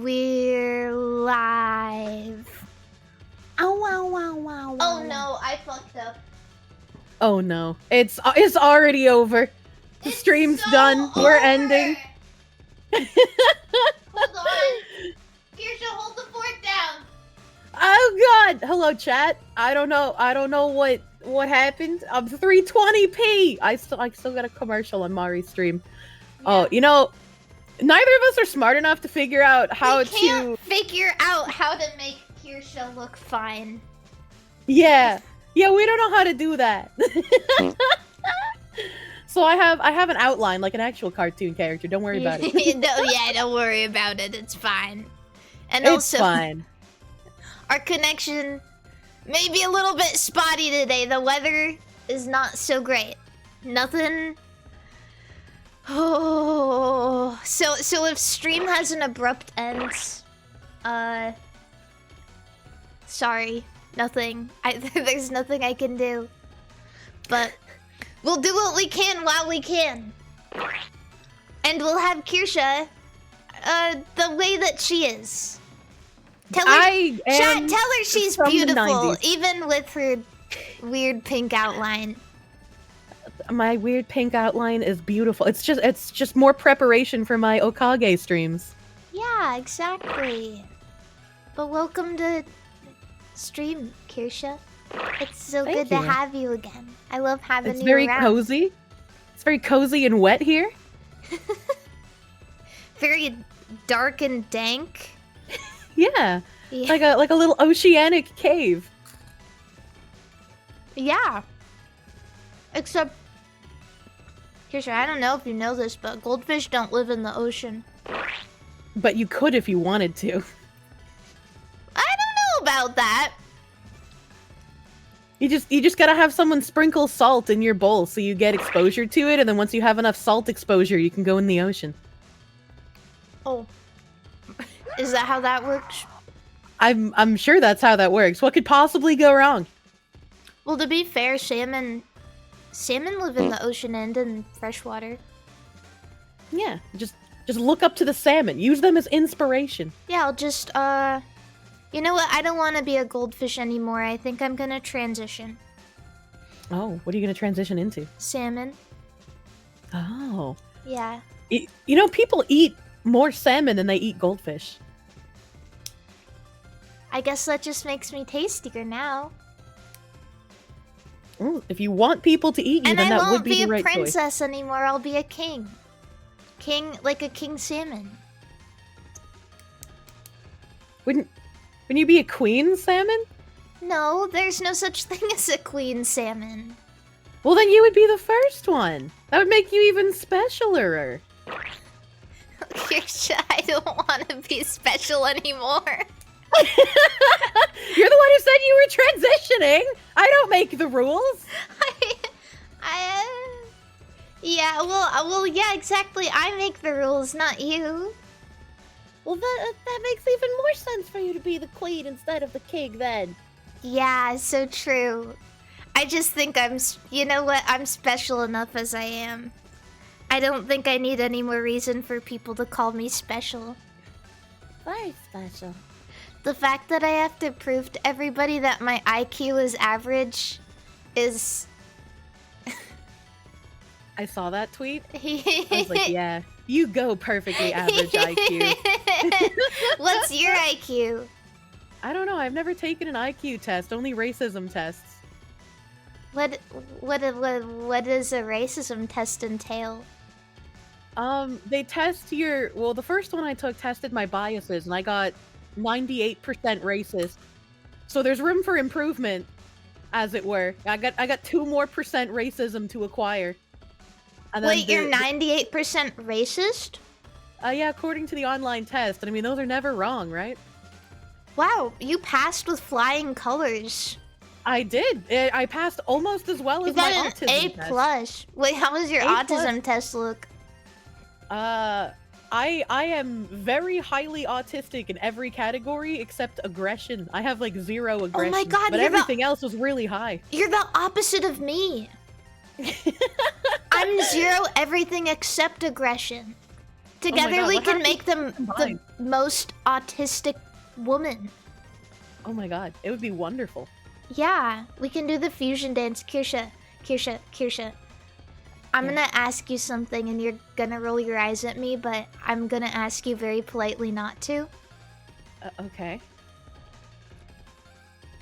We're live. Ow, ow, ow, ow, Oh no, I fucked up. Oh no, it's already over. The stream's so done. We're over. ending. Hold on. Kirsche, hold the fort down. Oh god. Hello chat. I don't know what happened. I'm 320p. I still got a commercial on Mari's stream. Yeah. Oh, you know, neither of us are smart enough to figure out how we can't figure out how to make Kirsche look fine. Yeah. Yeah, we don't know how to do that. So I have an outline like an actual cartoon character. Don't worry about it. Don't worry about it. It's fine. And it's also, fine. Our connection may be a little bit spotty today. The weather is not so great. Nothing. Oh, so if stream has an abrupt end, sorry, nothing. There's nothing I can do. But we'll do what we can while we can. And we'll have Kirsche, the way that she is. Tell her she's beautiful, even with her weird pink outline. My weird pink outline is beautiful. It's just more preparation for my Okage streams. Yeah, exactly. But welcome to stream, Kirsche. It's so good to have you again. I love having you around. It's very cozy. It's very cozy and wet here. Very dark and dank. Yeah. Like a little oceanic cave. Yeah. Except, Kirsche, I don't know if you know this, but goldfish don't live in the ocean. But you could if you wanted to. I don't know about that. You just gotta have someone sprinkle salt in your bowl so you get exposure to it, and then once you have enough salt exposure, you can go in the ocean. Oh. Is that how that works? I'm sure that's how that works. What could possibly go wrong? Well, to be fair, salmon live in the ocean and in freshwater. Yeah, just look up to the salmon. Use them as inspiration. Yeah, I'll just you know what? I don't want to be a goldfish anymore. I think I'm gonna transition. Oh, what are you gonna transition into? Salmon. Oh. Yeah. You know, people eat more salmon than they eat goldfish. I guess that just makes me tastier now. Ooh, if you want people to eat you, then that would be the right choice. And I won't be a princess anymore. I'll be a king. Like a king salmon. Wouldn't you be a queen salmon? No, there's no such thing as a queen salmon. Well, then you would be the first one. That would make you even specialer. Kirsche, I don't want to be special anymore. You're the one who said you were transitioning. I don't make the rules. Yeah, well, yeah, exactly. I make the rules, not you. Well, that makes even more sense for you to be the queen instead of the king, then. Yeah, so true. I just think you know what? I'm special enough as I am. I don't think I need any more reason for people to call me special. Very special. The fact that I have to prove to everybody that my IQ is average is... I saw that tweet. I was like, yeah, you go perfectly average IQ. What's your IQ? I don't know. I've never taken an IQ test, only racism tests. What does a racism test entail? They test well, the first one I took tested my biases, and I got 98% racist. So there's room for improvement, as it were. I got 2 more percent racism to acquire. And then wait, you're 98% racist? Yeah, according to the online test. And I mean, those are never wrong, right? Wow, you passed with flying colors. I did. I passed almost as well as my autism test. You got an A+. Wait, how does your autism test look? I am very highly autistic in every category except aggression. I have like 0 aggression. Oh my god, but everything else was really high. You're the opposite of me. I'm 0 everything except aggression. Together we can make them most autistic woman. Oh my god, it would be wonderful. Yeah, we can do the fusion dance. Kirsche. I'm Yeah. gonna ask you something and you're gonna roll your eyes at me, but I'm gonna ask you very politely not to. Okay.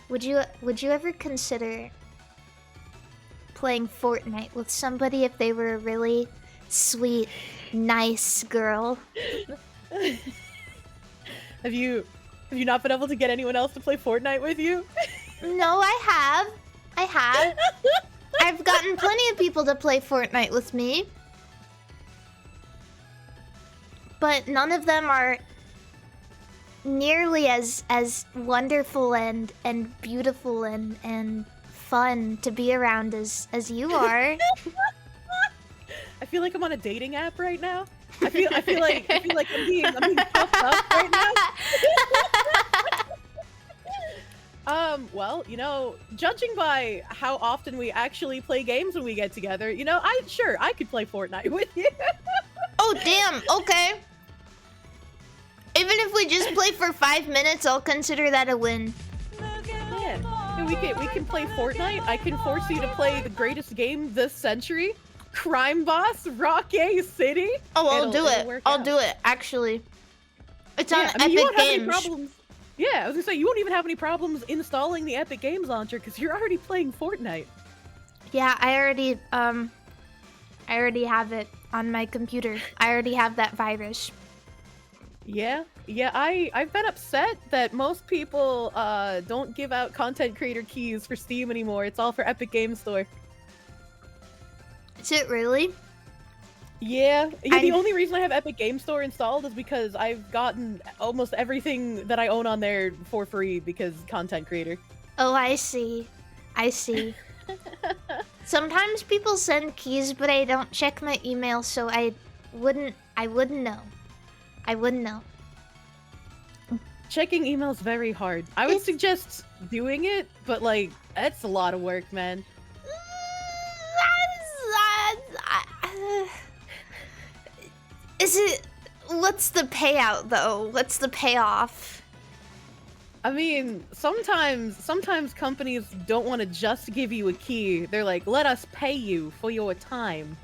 Would you ever consider playing Fortnite with somebody if they were a really sweet, nice girl? Have you not been able to get anyone else to play Fortnite with you? No, I have. I've gotten plenty of people to play Fortnite with me. But none of them are nearly as wonderful and beautiful and fun to be around as you are. I feel like I'm on a dating app right now. I feel like I'm being puffed up right now. Well, judging by how often we actually play games when we get together, I could play Fortnite with you. Oh, damn. Okay. Even if we just play for 5 minutes, I'll consider that a win. Yeah. We can play Fortnite. I can force you to play the greatest game this century, Crime Boss Rocky City. Oh, I'll do it. I'll do it, actually. It's on Epic you won't have any Games. problems. Yeah, I was gonna say, you won't even have any problems installing the Epic Games launcher because you're already playing Fortnite. Yeah, I already have it on my computer. I already have that virus. Yeah, I've been upset that most people don't give out content creator keys for Steam anymore. It's all for Epic Games Store. Is it really? Yeah, the only reason I have Epic Games Store installed is because I've gotten almost everything that I own on there for free because content creator. Oh, I see. Sometimes people send keys, but I don't check my email, so I wouldn't know. Checking email's very hard. I would suggest doing it, but that's a lot of work, man. What's the payout though? What's the payoff? I mean, sometimes companies don't want to just give you a key. They're like, let us pay you for your time.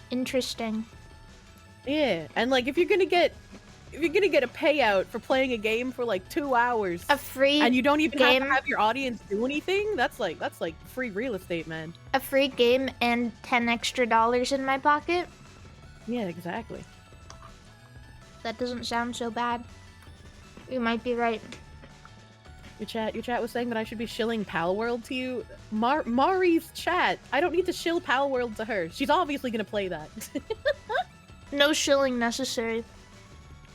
Interesting. Yeah, and if you're gonna get a payout for playing a game for 2 hours, A free and you don't even game, have to have your audience do anything, that's free real estate, man. a free game and $10 extra in my pocket? Yeah, exactly. That doesn't sound so bad. You might be right. Your chat was saying that I should be shilling Palworld to you. Mari's chat. I don't need to shill Palworld to her. She's obviously gonna play that. No shilling necessary.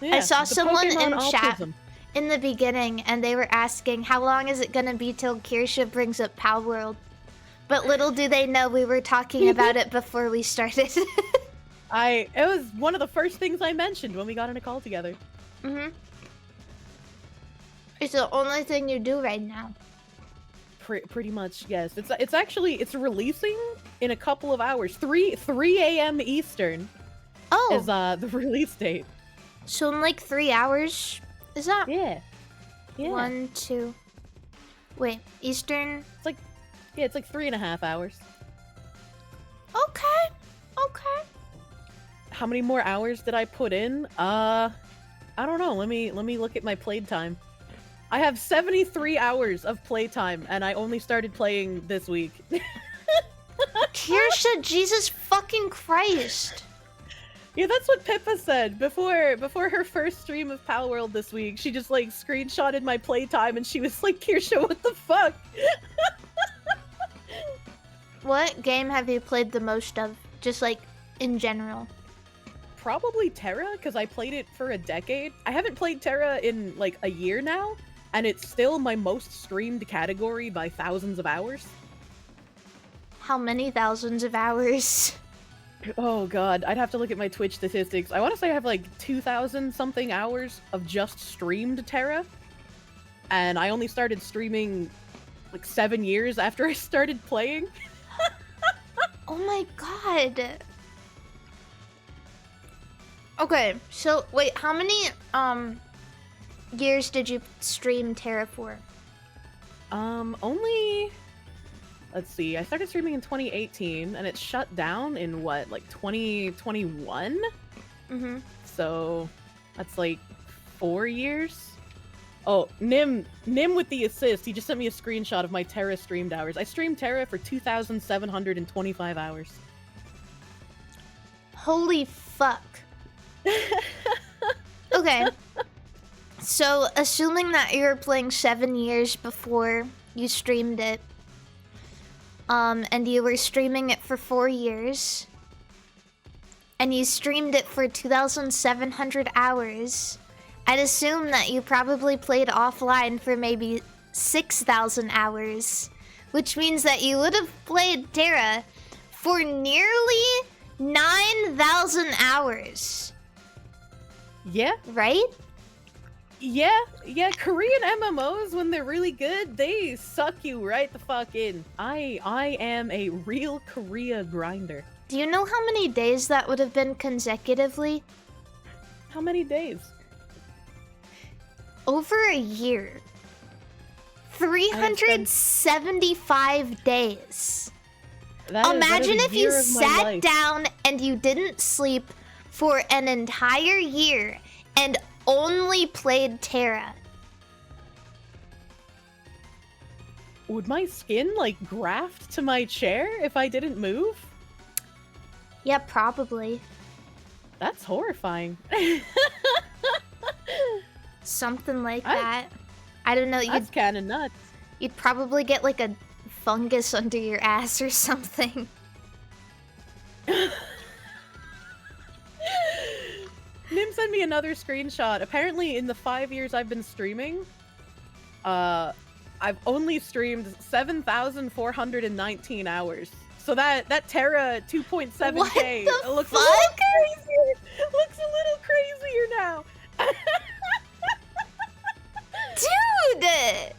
Yeah, I saw the someone Pokemon in chat autism. in the beginning, and they were asking, how long is it gonna be till Kirsche brings up Palworld? But little do they know we were talking about it before we started. It was one of the first things I mentioned when we got on a call together. Mm-hmm. It's the only thing you do right now. Pretty much, yes. It's releasing in a couple of hours. 3 a.m. Eastern Oh, is the release date. so in 3 hours? Is that Yeah. Yeah. 1, 2? Wait, Eastern? It's 3.5 hours. Okay. How many more hours did I put in? I don't know. Let me look at my playtime. I have 73 hours of playtime, and I only started playing this week. Kirsche, Jesus fucking Christ. Yeah, that's what Pippa said before her first stream of Palworld this week. She just screenshotted my playtime, and she was like, "Kirsche, what the fuck?" What game have you played the most of? Just in general. Probably Terra, because I played it for a decade. I haven't played Terra in a year now, and it's still my most streamed category by thousands of hours. How many thousands of hours? Oh god, I'd have to look at my Twitch statistics. I want to say I have 2,000 something hours of just streamed Terra, and I only started streaming 7 years after I started playing. Oh my god. Okay, so wait, how many years did you stream Terra for? Only, let's see, I started streaming in 2018 and it shut down in what, like 2021? Mm-hmm. So that's like 4 years. Oh, Nim with the assist. He just sent me a screenshot of my Terra streamed hours. I streamed Terra for 2,725 hours. Holy fuck. Okay. So, assuming that you were playing 7 years before you streamed it, and you were streaming it for 4 years, and you streamed it for 2,700 hours, I'd assume that you probably played offline for maybe 6,000 hours, which means that you would have played Terra for nearly 9,000 hours. Yeah. Right? Yeah, Korean MMOs, when they're really good, they suck you right the fuck in. I am a real Korea grinder. Do you know how many days that would have been consecutively? How many days? Over a year. 375 days. Imagine if you sat down and you didn't sleep for an entire year and only played Terra. Would my skin, like, graft to my chair if I didn't move? Yeah, probably. That's horrifying. Something like that. I don't know. That's kind of nuts. You'd probably get like a fungus under your ass or something. Nim sent me another screenshot. Apparently, in the 5 years I've been streaming, I've only streamed 7,419 hours. So that Terra 2.7K looks a little crazier. Looks a little crazier now. Dude!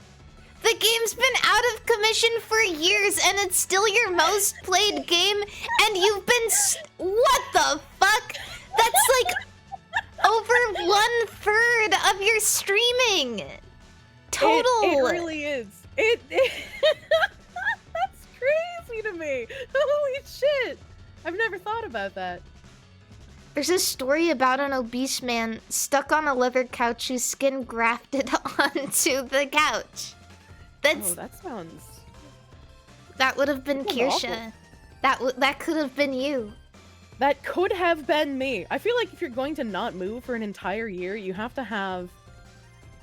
The game's been out of commission for years and it's still your most played game and you've been what the fuck? That's like over 1/3 of your streaming. Total. It really is. It that's crazy to me. Holy shit. I've never thought about that. There's a story about an obese man stuck on a leather couch whose skin grafted onto the couch. That sounds... That would have been Kirsche. That could have been you. That could have been me. I feel like if you're going to not move for an entire year, you have to have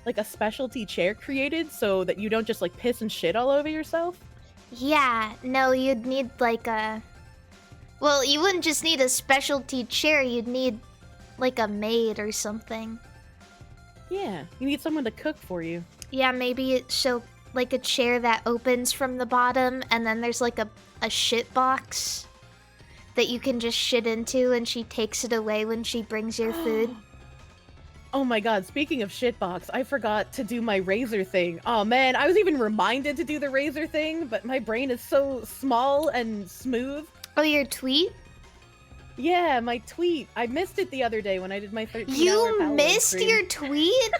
like a specialty chair created so that you don't just like piss and shit all over yourself. Yeah, no, you'd need like a... Well, you wouldn't just need a specialty chair, you'd need like a maid or something. Yeah, you need someone to cook for you. Yeah, maybe so like a chair that opens from the bottom and then there's like a shit box that you can just shit into and she takes it away when she brings your food. Oh my god, speaking of shitbox, I forgot to do my razor thing. Oh man, I was even reminded to do the razor thing, but my brain is so small and smooth. Oh, your tweet? Yeah, my tweet. I missed it the other day when I did my 13-hour You Paolo missed stream. your tweet?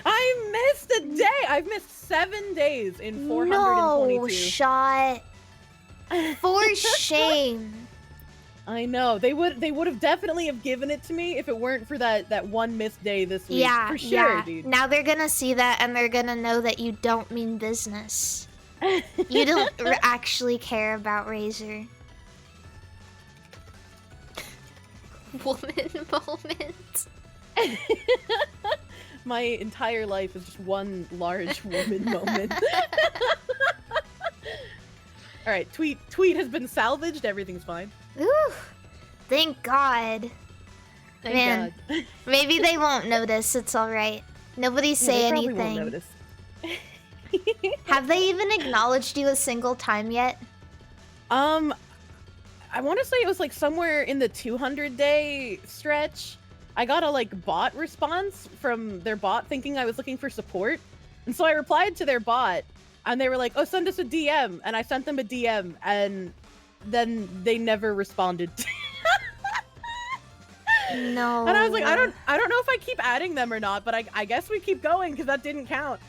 I missed a day! I've missed 7 days in 422. No shot. For shame. I know. They would have definitely have given it to me if it weren't for that one missed day this week. Yeah, for sure, yeah. dude. Now they're gonna see that and they're gonna know that you don't mean business. You don't actually care about Razor. Woman moment. My entire life is just one large woman moment. Alright, tweet has been salvaged, everything's fine. Ooh, thank God. Thank Man, God. maybe they won't notice, it's alright. Nobody say they probably anything. won't notice. Have they even acknowledged you a single time yet? I want to say it was like somewhere in the 200-day stretch. I got a like bot response from their bot thinking I was looking for support. And so I replied to their bot and they were like, oh, send us a DM. And I sent them a DM and then they never responded. No. And I was like, I don't know if I keep adding them or not, but I guess we keep going because that didn't count.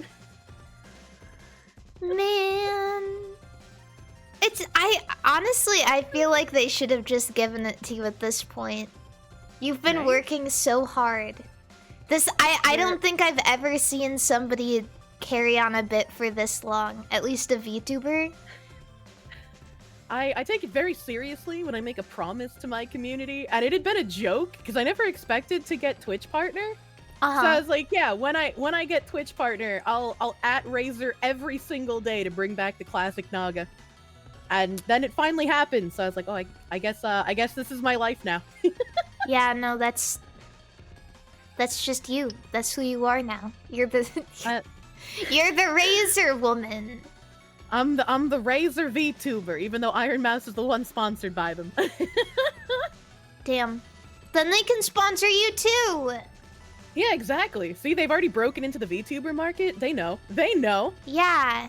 Man. Honestly, I feel like they should have just given it to you at this point. You've been working so hard. I don't think I've ever seen somebody carry on a bit for this long, at least a VTuber. I take it very seriously when I make a promise to my community, and it had been a joke because I never expected to get Twitch partner. So I was like, yeah, when I get Twitch partner, I'll at Razor every single day to bring back the classic Naga. And then it finally happened. So I was like, oh, I guess this is my life now. Yeah, no, that's just you. That's who you are now. You're the you're the Razor woman. I'm the Razor VTuber, even though Iron Mouse is the one sponsored by them. Damn. Then they can sponsor you too. Yeah, exactly. See, they've already broken into the VTuber market. They know. They know. Yeah.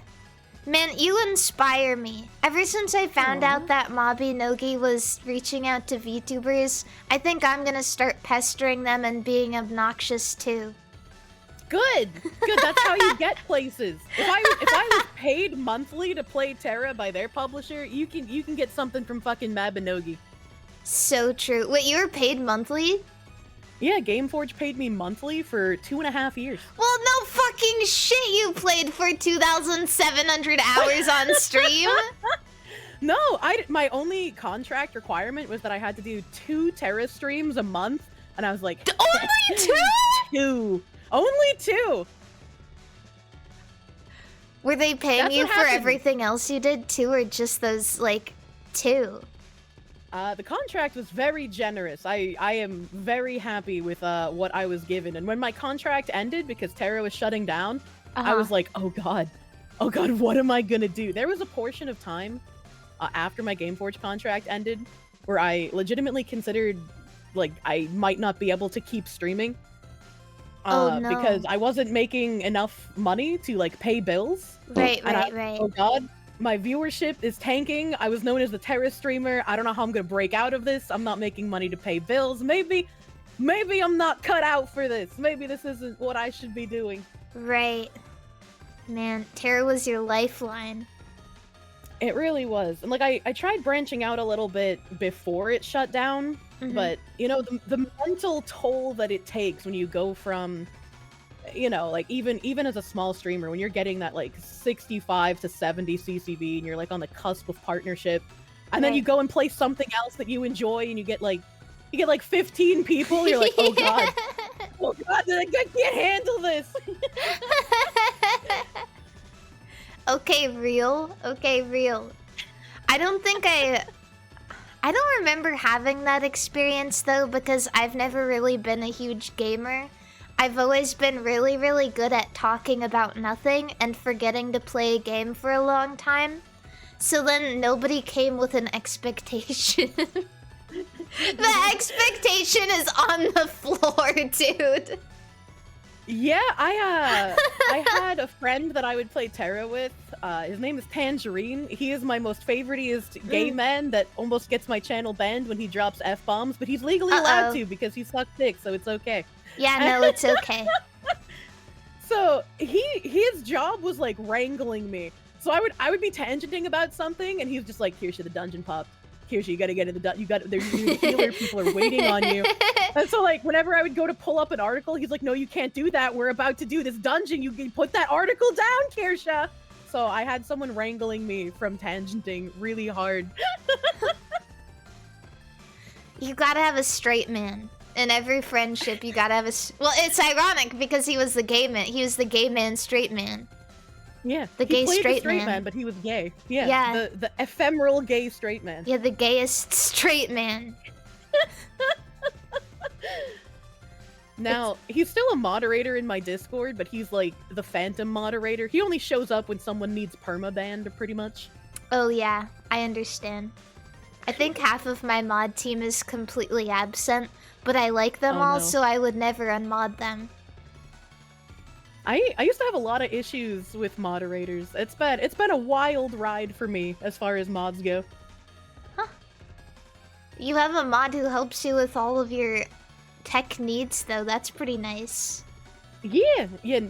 Man, you inspire me. Ever since I found out that Mabi Nogi was reaching out to VTubers, I think I'm gonna start pestering them and being obnoxious too. Good. Good. That's how you get places. If I was paid monthly to play Terra by their publisher, you can get something from fucking Mabinogi. So true. Wait, you were paid monthly? Yeah, Gameforge paid me monthly for 2.5 years. Well, no fucking shit, you played for 2,700 hours on stream. No, my only contract requirement was that I had to do 2 Terra streams a month, and I was like, only 2? 2. Only 2. Were they paying you for everything else you did too, or just those, like, 2? The contract was very generous. I am very happy with what I was given. And when my contract ended, because Terra was shutting down, I was like, oh god, what am I gonna do? There was a portion of time after my Gameforge contract ended where I legitimately considered, like, I might not be able to keep streaming. Oh, no. Because I wasn't making enough money to, like, pay bills. Right. Oh god, my viewership is tanking. I was known as the Terra streamer. I don't know how I'm gonna break out of this. I'm not making money to pay bills. Maybe I'm not cut out for this. Maybe this isn't what I should be doing. Right. Man, Terra was your lifeline. It really was. And, like, I tried branching out a little bit before it shut down. But, you know, the mental toll that it takes when you go from, you know, like, even as a small streamer, when you're getting that, like, 65 to 70 CCV and you're, like, on the cusp of partnership, and then you go and play something else that you enjoy and you get, like, 15 people, you're like, oh god, I can't handle this. Okay, real. I don't remember having that experience though, because I've never really been a huge gamer. I've always been really, really good at talking about nothing and forgetting to play a game for a long time. So then nobody came with an expectation. The expectation is on the floor, dude. Yeah, I had a friend that I would play Terra with. His name is Tangerine. He is my most favoriteest gay man that almost gets my channel banned when he drops F-bombs, but he's legally allowed to because he sucks dick, so it's okay. Yeah, no, it's okay. So his job was like wrangling me. So I would be tangenting about something, and he's just like, "Kirsche, the dungeon popped. Kirsche, you gotta get in the dungeon. There's a healer. People are waiting on you." And so, like, whenever I would go to pull up an article, he's like, "No, you can't do that. We're about to do this dungeon. You can put that article down, Kirsche." So I had someone wrangling me from tangenting really hard. You gotta have a straight man. In every friendship, you gotta have a... Well, it's ironic because he was the gay man. He was the gay man, straight man. Yeah, the gay straight man, but he was gay. Yeah, the ephemeral gay straight man. Yeah, the gayest straight man. Now, he's still a moderator in my Discord, but he's like the phantom moderator. He only shows up when someone needs permabanned, pretty much. Oh yeah, I understand. I think half of my mod team is completely absent, but I like them all, so I would never unmod them. I used to have a lot of issues with moderators. It's been a wild ride for me as far as mods go. Huh. You have a mod who helps you with all of your tech needs, though. That's pretty nice. Yeah.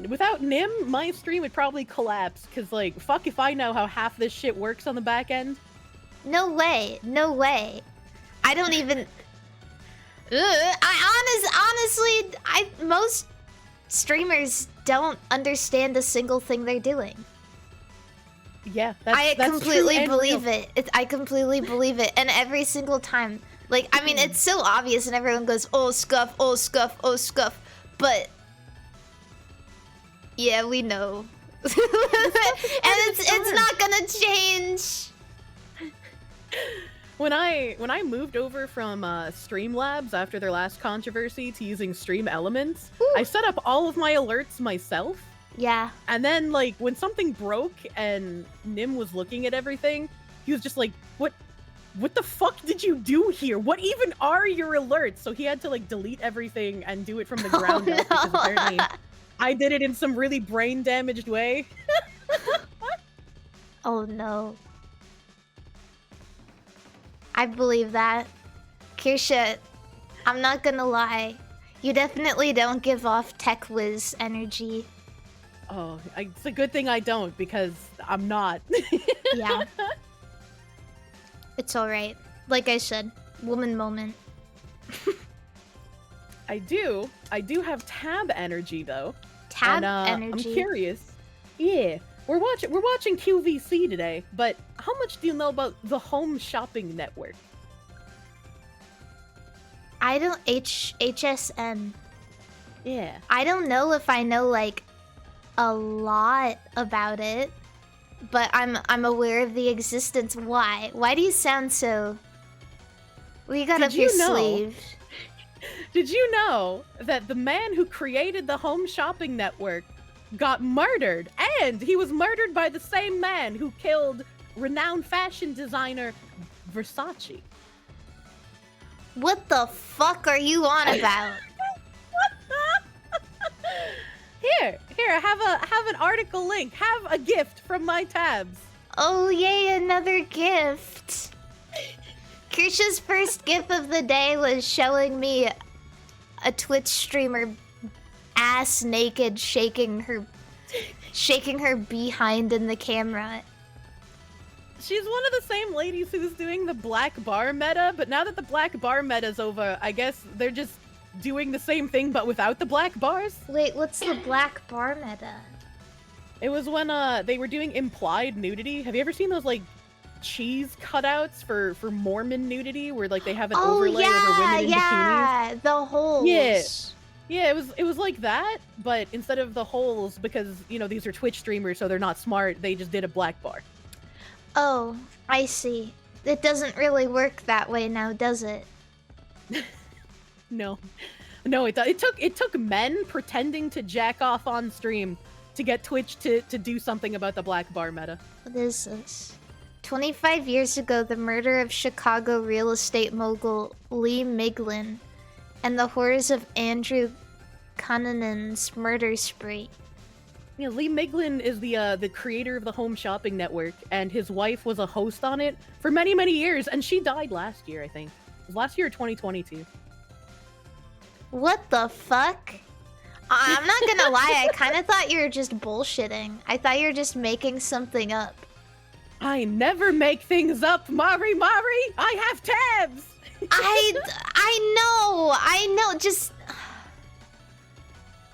Without Nim, my stream would probably collapse. Cause like, fuck if I know how half this shit works on the back end. No way. No way. I don't even. Honestly, most streamers don't understand a single thing they're doing. Yeah, I that's completely true and believe real. it. I completely believe it, and every single time, like, I mean, it's so obvious, and everyone goes, "Oh, scuff, oh, scuff, oh, scuff," but yeah, we know, and it's not gonna change. When I moved over from Streamlabs after their last controversy to using Stream Elements, I set up all of my alerts myself. Yeah. And then, like, when something broke and Nim was looking at everything, he was just like, what the fuck did you do here? What even are your alerts? So he had to, like, delete everything and do it from the ground up, because apparently I did it in some really brain-damaged way. Oh, no. I believe that. Kirsche, I'm not gonna lie. You definitely don't give off tech whiz energy. Oh, it's a good thing I don't, because I'm not. Yeah. It's alright. Like I said, woman moment. I do have tab energy, though. Tab and, energy? I'm curious. Yeah. We're watching QVC today, but how much do you know about the Home Shopping Network? I don't HSN. Yeah. I don't know if I know like a lot about it, but I'm aware of the existence. Why? Why do you sound so? Well, you got up your sleeve. Did you know that the man who created the Home Shopping Network got murdered, and he was murdered by the same man who killed renowned fashion designer Versace? What the fuck are you on about? Here, have an article link. Have a gift from my tabs. Oh yay, another gift. Kirsche's first gift of the day was showing me a Twitch streamer ass naked shaking her behind in the camera. She's one of the same ladies who's doing the black bar meta, but now that the black bar meta's over, I guess they're just doing the same thing but without the black bars. Wait, what's the black bar meta? It was when they were doing implied nudity. Have you ever seen those like cheese cutouts for Mormon nudity where like they have an overlay over women in bikinis? The holes. Yeah, it was like that, but instead of the holes, because you know these are Twitch streamers, so they're not smart, they just did a black bar. Oh, I see. It doesn't really work that way now, does it? No, it took men pretending to jack off on stream to get Twitch to do something about the black bar meta. What is this? 25 years ago, the murder of Chicago real estate mogul Lee Miglin and the horrors of Andrew Cunninan's murder spree. Yeah, Lee Miglin is the creator of the Home Shopping Network, and his wife was a host on it for many, many years, and she died last year, I think. It was last year or 2022. What the fuck? I'm not gonna lie, I kind of thought you were just bullshitting. I thought you were just making something up. I never make things up, Mari! I have tabs! I know, just...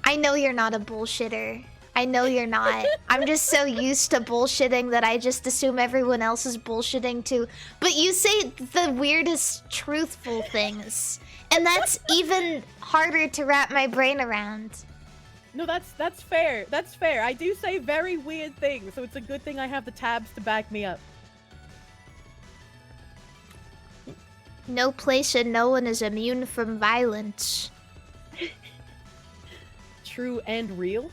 I know you're not a bullshitter. I know you're not. I'm just so used to bullshitting that I just assume everyone else is bullshitting too. But you say the weirdest truthful things. And that's even harder to wrap my brain around. No, that's fair. That's fair. I do say very weird things, so it's a good thing I have the tabs to back me up. No place and no one is immune from violence. True and real.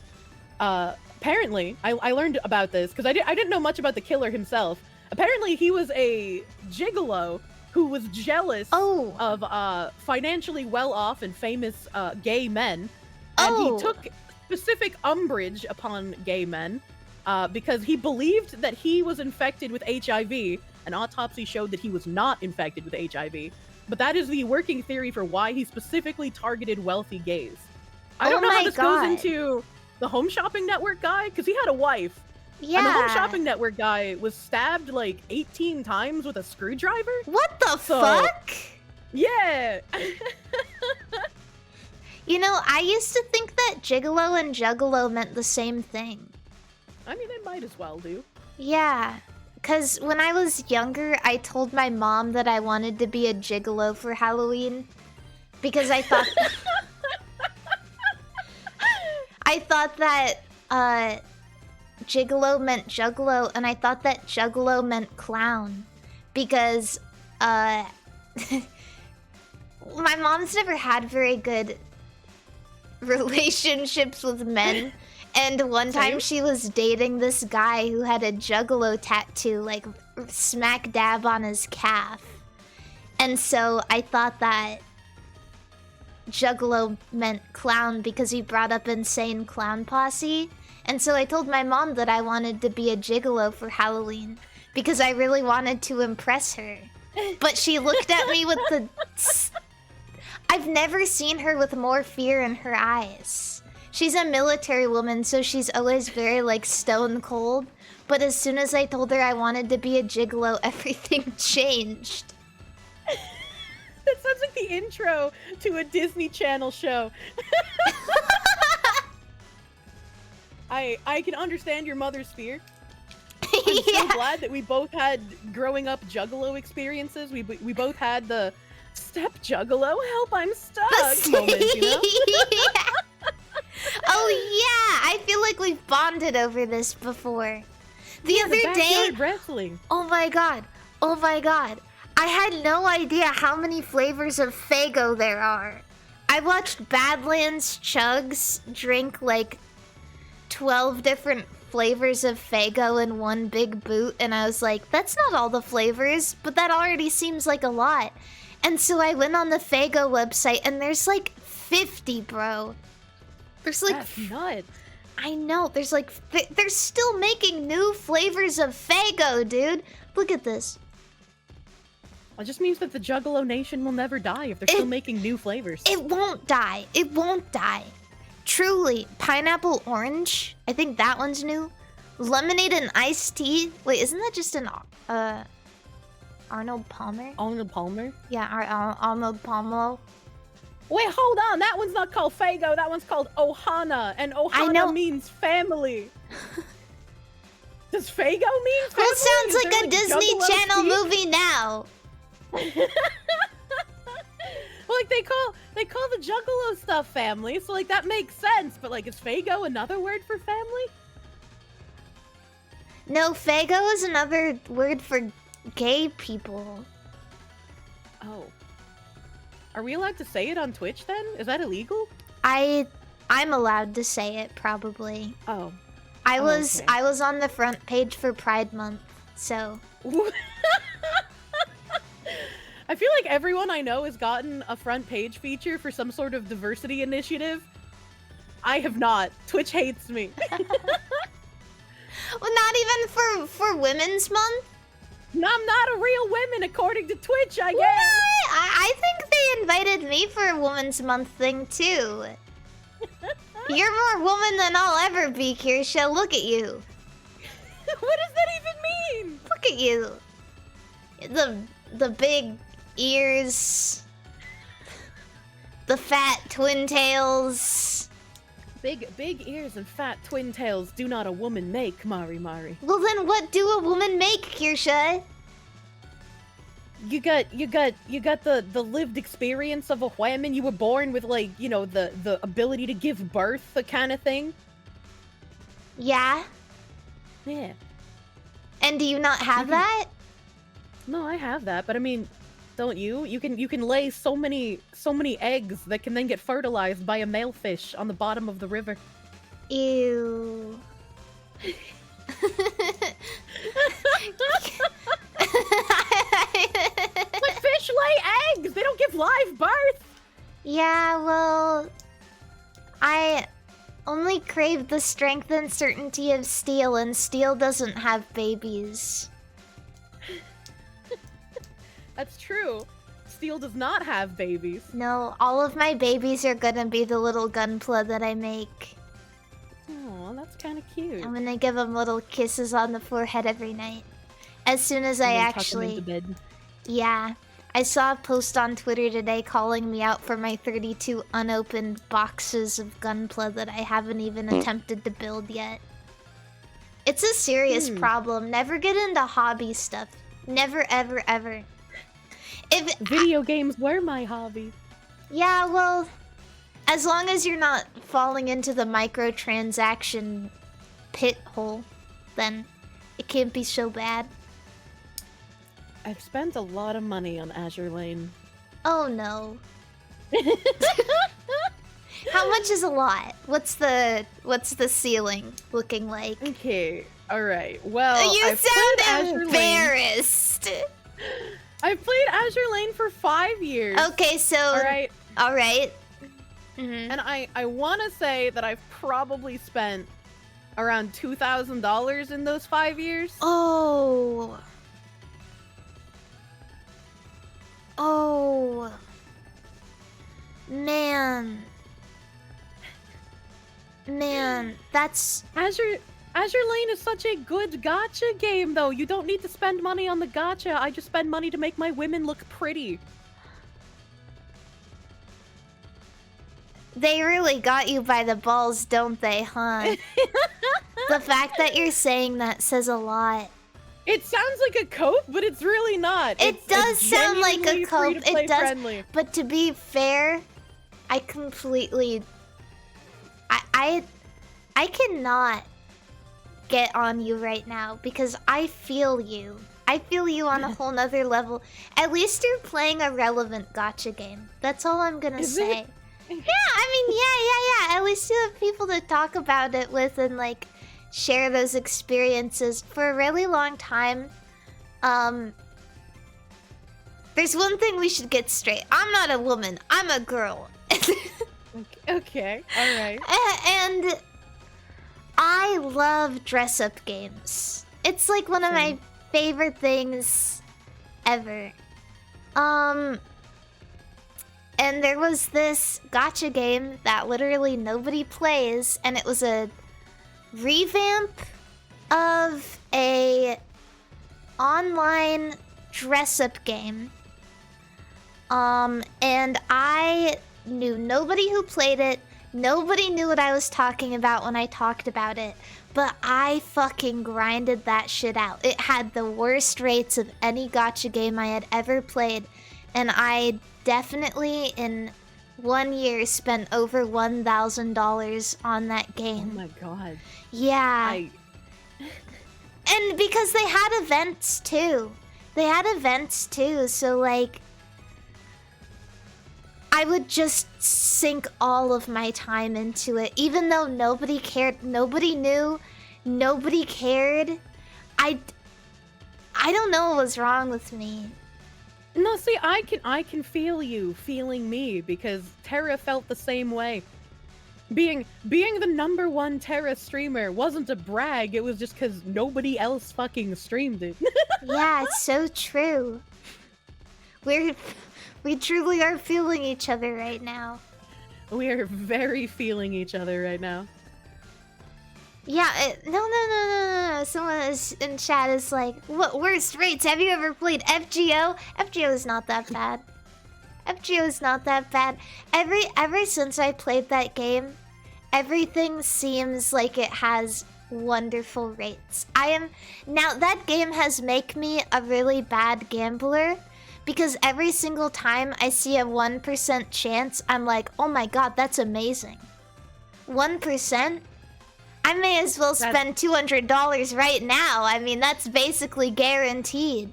Apparently, I learned about this because I didn't know much about the killer himself. Apparently, he was a gigolo who was jealous of financially well-off and famous gay men, and he took specific umbrage upon gay men because he believed that he was infected with HIV. An autopsy showed that he was not infected with HIV, but that is the working theory for why he specifically targeted wealthy gays. I don't Oh know how my this God. goes into the Home Shopping Network guy, because he had a wife. Yeah. And the Home Shopping Network guy was stabbed like 18 times with a screwdriver. What the So- fuck? Yeah. You know, I used to think that gigolo and juggalo meant the same thing. I mean, it might as well do. Yeah. Because when I was younger, I told my mom that I wanted to be a gigolo for Halloween. Because I thought... I thought that, gigolo meant juggalo, and I thought that juggalo meant clown. Because, my mom's never had very good relationships with men. And one time Same. she was dating this guy who had a juggalo tattoo, like, smack dab on his calf. And so I thought that juggalo meant clown because he brought up Insane Clown Posse. And so I told my mom that I wanted to be a gigolo for Halloween because I really wanted to impress her. But she looked at me with the... I've never seen her with more fear in her eyes. She's a military woman, so she's always very, like, stone cold. But as soon as I told her I wanted to be a gigolo, everything changed. That sounds like the intro to a Disney Channel show. I can understand your mother's fear. I'm so glad that we both had growing up juggalo experiences. We both had the step juggalo, help I'm stuck moment, you know? Oh yeah, I feel like we've bonded over this before. The other day, backyard wrestling. oh my god, I had no idea how many flavors of Faygo there are. I watched Badlands Chugs drink like 12 different flavors of Faygo in one big boot, and I was like, that's not all the flavors, but that already seems like a lot. And so I went on the Faygo website, and there's like 50, bro. There's like... That's nuts. I know, there's like... They're still making new flavors of Faygo, dude. Look at this. It just means that the Juggalo Nation will never die if they're still making new flavors. It won't die. It won't die. Truly. Pineapple orange. I think that one's new. Lemonade and iced tea. Wait, isn't that just an Arnold Palmer? Arnold Palmer? Yeah, Arnold Palmer. Wait, hold on. That one's not called Faygo. That one's called Ohana. And Ohana means family. Does Faygo mean family? Well, sounds Is like there, a Disney Juggalo Channel speak? movie now. Well, like they call the Juggalo stuff family, so like that makes sense. But like, is Faygo another word for family? No, Faygo is another word for gay people. Oh. Are we allowed to say it on Twitch then? Is that illegal? I'm allowed to say it, probably. Oh. I Oh, was okay. I was on the front page for Pride Month, so I feel like everyone I know has gotten a front page feature for some sort of diversity initiative. I have not. Twitch hates me. well, not even for Women's Month. I'm not a real woman according to Twitch, I guess. What? I think they invited me for a Women's Month thing too. You're more woman than I'll ever be, Kirsche. Look at you. What does that even mean? Look at you. The big ears. The fat twin tails. Big ears and fat twin tails do not a woman make, Mari. Well then what do a woman make, Kirsche? You got the lived experience of a woman. You were born with like, you know, the ability to give birth, the kind of thing. Yeah? Yeah. And do you not have that? No, I have that, but I mean, don't you? You can lay so many eggs that can then get fertilized by a male fish on the bottom of the river. Ew. But fish lay eggs! They don't give live birth! Yeah, well, I only crave the strength and certainty of steel, and steel doesn't have babies. That's true. Steel does not have babies. No, all of my babies are gonna be the little gunpla that I make. Oh, that's kind of cute. I'm gonna give them little kisses on the forehead every night. As soon as I And then tuck 'em actually... into bed. Yeah. I saw a post on Twitter today calling me out for my 32 unopened boxes of gunpla that I haven't even attempted to build yet. It's a serious problem. Never get into hobby stuff. Never, ever, ever. If Video games were my hobby. Yeah, well, as long as you're not falling into the microtransaction pit hole, then it can't be so bad. I've spent a lot of money on Azure Lane. Oh no. How much is a lot? What's the ceiling looking like? Okay, alright. Well, You I've played sound Azure embarrassed. Lane. I've played Azure Lane for 5 years. Okay, so Alright. Alright. And I want to say that I've probably spent around $2,000 in those 5 years. Oh. Oh. Man. Man, that's... Azure Lane is such a good gacha game, though. You don't need to spend money on the gacha. I just spend money to make my women look pretty. They really got you by the balls, don't they, huh? The fact that you're saying that says a lot. It sounds like a cope, but it's really not. It does sound like a genuinely cope. free-to-play It does. friendly. But to be fair, I completely... I cannot get on you right now because I feel you. I feel you on a whole nother level. At least you're playing a relevant gacha game. That's all I'm gonna say. It? Yeah, I mean, yeah. At least you have people to talk about it with and, like, share those experiences. For a really long time, there's one thing we should get straight. I'm not a woman. I'm a girl. Okay, alright. And I love dress-up games. It's like one of my favorite things ever. And there was this gacha game that literally nobody plays, and it was a revamp of a online dress-up game. And I knew nobody who played it. Nobody knew what I was talking about when I talked about it. But I fucking grinded that shit out. It had the worst rates of any gacha game I had ever played. And I definitely, in 1 year, spent over $1,000 on that game. Oh my god. Yeah. And because they had events too. So, like, I would just sink all of my time into it. Even though nobody cared, nobody knew, nobody cared. I don't know what was wrong with me. No, see, I can feel you feeling me because Terra felt the same way. Being the #1 Terra streamer wasn't a brag, it was just because nobody else fucking streamed it. Yeah, it's so true. We truly are feeling each other right now. We are very feeling each other right now. Yeah, no. Someone in chat is like, what worst rates? Have you ever played FGO? FGO is not that bad. FGO is not that bad. Ever since I played that game, everything seems like it has wonderful rates. Now that game has made me a really bad gambler because every single time I see a 1% chance, I'm like, oh my god, that's amazing. 1%? I may as well spend $200 right now. I mean, that's basically guaranteed.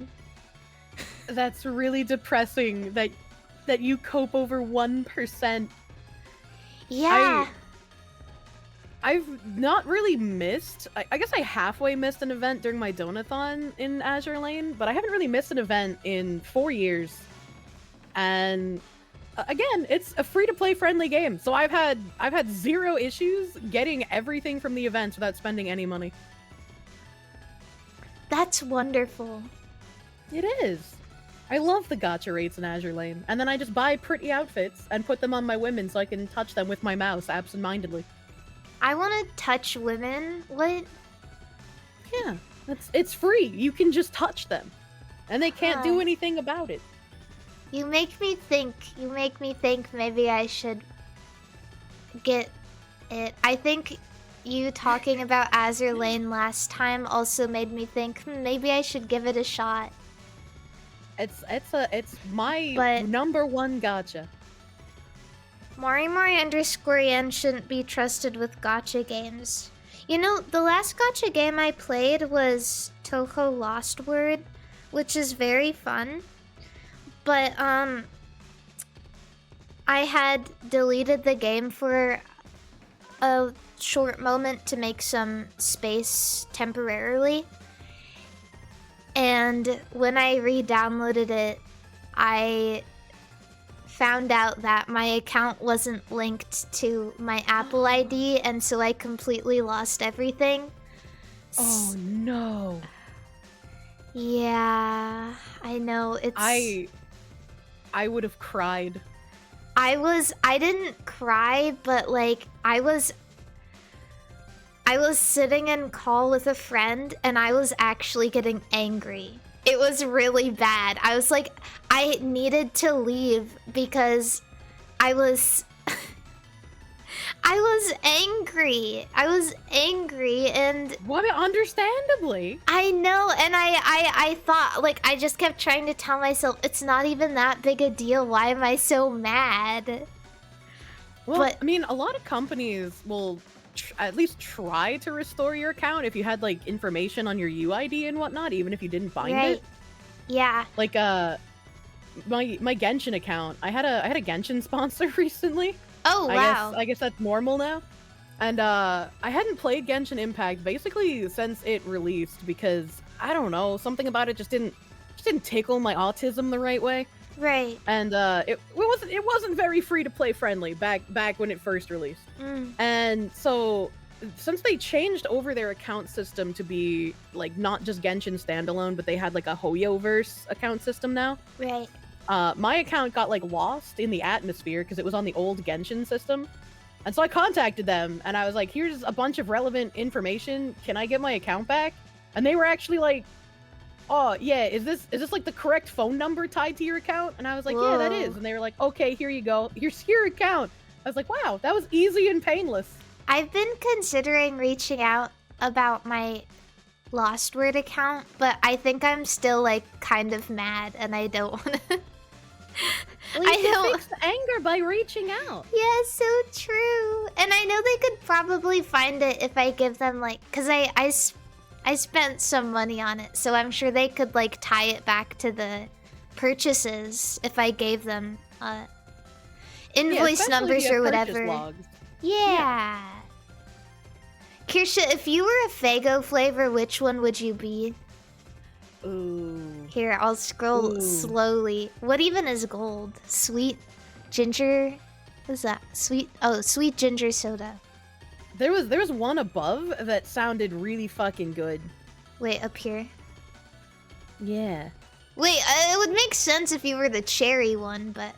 That's really depressing that you cope over 1%. Yeah. I've not really missed. I guess I halfway missed an event during my Donathon in Azure Lane, but I haven't really missed an event in 4 years. And again, it's a free-to-play friendly game, so I've had 0 issues getting everything from the events without spending any money. That's wonderful. It is. I love the gacha rates in Azure Lane, and then I just buy pretty outfits and put them on my women so I can touch them with my mouse absentmindedly. I want to touch women. What? Yeah, it's free. You can just touch them, and they can't do anything about it. You make me think. You make me think maybe I should get it. I think you talking about Azure Lane last time also made me think maybe I should give it a shot. It's my But- #1 gacha. Mari_Yen shouldn't be trusted with gacha games. You know, the last gacha game I played was Toho Lost Word, which is very fun. But, I had deleted the game for a short moment to make some space temporarily. And when I re-downloaded it, I found out that my account wasn't linked to my Apple ID, and so I completely lost everything. Oh no. Yeah, I know, it's... I would have cried. I didn't cry, but like, I was sitting in call with a friend, and I was actually getting angry. It was really bad. I was like, I needed to leave because I was angry. I was angry, and What? Understandably. I know, and I thought, like, I just kept trying to tell myself, it's not even that big a deal. Why am I so mad? Well, But- I mean, a lot of companies will at least try to restore your account if you had like information on your UID and whatnot, even if you didn't find Right. it. Yeah. Like my Genshin account, I had a Genshin sponsor recently. Oh, wow. I guess that's normal now. And I hadn't played Genshin Impact basically since it released because I don't know, something about it just didn't tickle my autism the right way. Right. And it wasn't very free to play friendly back when it first released. Mm. And so since they changed over their account system to be like not just Genshin standalone, but they had like a Hoyoverse account system now. Right. My account got like lost in the atmosphere because it was on the old Genshin system. And so I contacted them and I was like, here's a bunch of relevant information. Can I get my account back? And they were actually like, oh yeah, is this like the correct phone number tied to your account? And I was like, yeah, that Whoa. is. And they were like, okay, here you go. Here's your account. I was like, wow, that was easy and painless. I've been considering reaching out about my Lost Word account, but I think I'm still like kind of mad and I don't want to. Well, you I can don't- fix the anger by reaching out. Yeah, so true. And I know they could probably find it if I give them like, cause I spent some money on it, so I'm sure they could like tie it back to the purchases if I gave them invoice especially numbers via or purchase whatever. logs. Yeah. Kirsche, if you were a Faygo flavor, which one would you be? Ooh. Here, I'll scroll Ooh. slowly. What even is gold? Sweet ginger? What's that? Sweet ginger soda. There was one above that sounded really fucking good. Wait, up here. Yeah. Wait, it would make sense if you were the cherry one, but...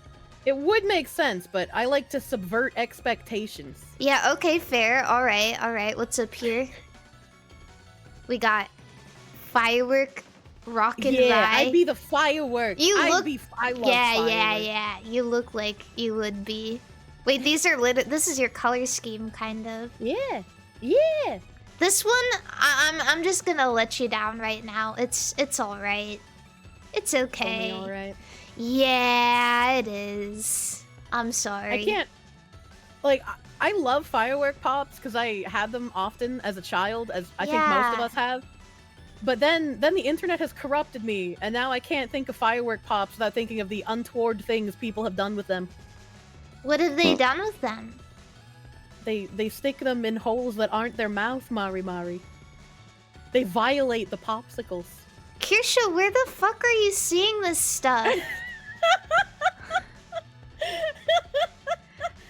It would make sense, but I like to subvert expectations. Yeah, okay, fair. Alright. What's up here? We got firework, rock and Yeah, rye. I'd be the firework. You I look- love yeah, firework. You look like you would be. Wait, these are lit. This is your color scheme, kind of. Yeah. This one, I'm just gonna let you down right now. It's all right. It's okay. Only all right. Yeah, it is. I'm sorry. I can't. Like, I love firework pops because I had them often as a child, as I think most of Yeah. us have. But then the internet has corrupted me, and now I can't think of firework pops without thinking of the untoward things people have done with them. What have they done with them? They stick them in holes that aren't their mouth, Mari. They violate the popsicles. Kirsche, where the fuck are you seeing this stuff?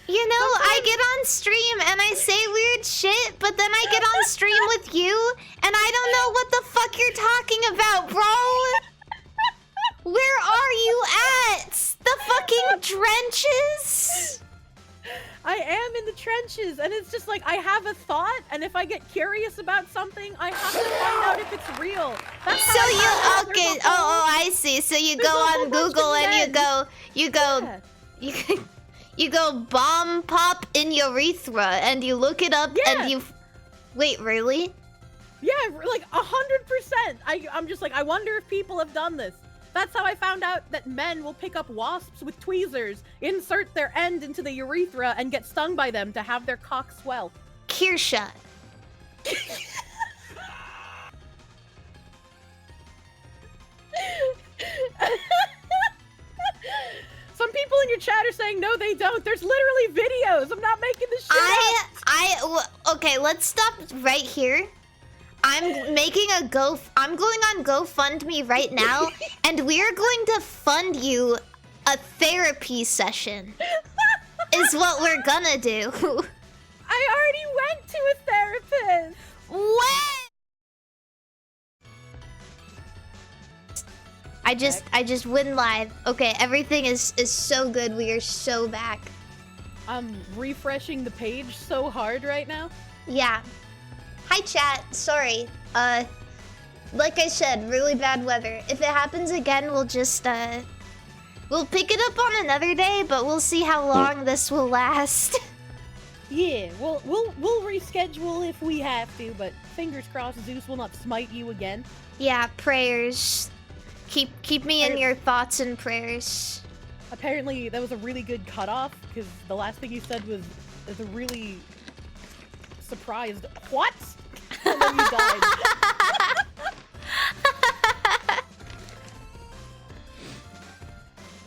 You know, I get on stream and I say weird shit, but then I get on stream with you and I don't know what the fuck you're talking about, bro. Where are you at? The fucking trenches? I am in the trenches, and it's just like I have a thought, and if I get curious about something, I have to find out if it's real. That's So how I you found out okay? there's a whole- I see. So you there's go a whole on bunch of Google and men. you you go bomb pop in urethra and you look it up Yeah. and you wait, really? Yeah, like 100%. I'm just like, I wonder if people have done this. That's how I found out that men will pick up wasps with tweezers, insert their end into the urethra, and get stung by them to have their cock swell. Kirsche. Some people in your chat are saying, no, they don't. There's literally videos. I'm not making this shit up. Okay, let's stop right here. I'm I'm going on GoFundMe right now, and we are going to fund you a therapy session. Is what we're gonna do. I already went to a therapist. What? I just went live. Okay, everything is so good. We are so back. I'm refreshing the page so hard right now. Yeah. Hi chat. Sorry. Like I said, really bad weather. If it happens again, we'll just we'll pick it up on another day, but we'll see how long this will last. Yeah, we'll reschedule if we have to, but fingers crossed Zeus will not smite you again. Yeah, prayers. Keep me in your thoughts and prayers. Apparently that was a really good cutoff, because the last thing you said was a really surprised what? And then you died.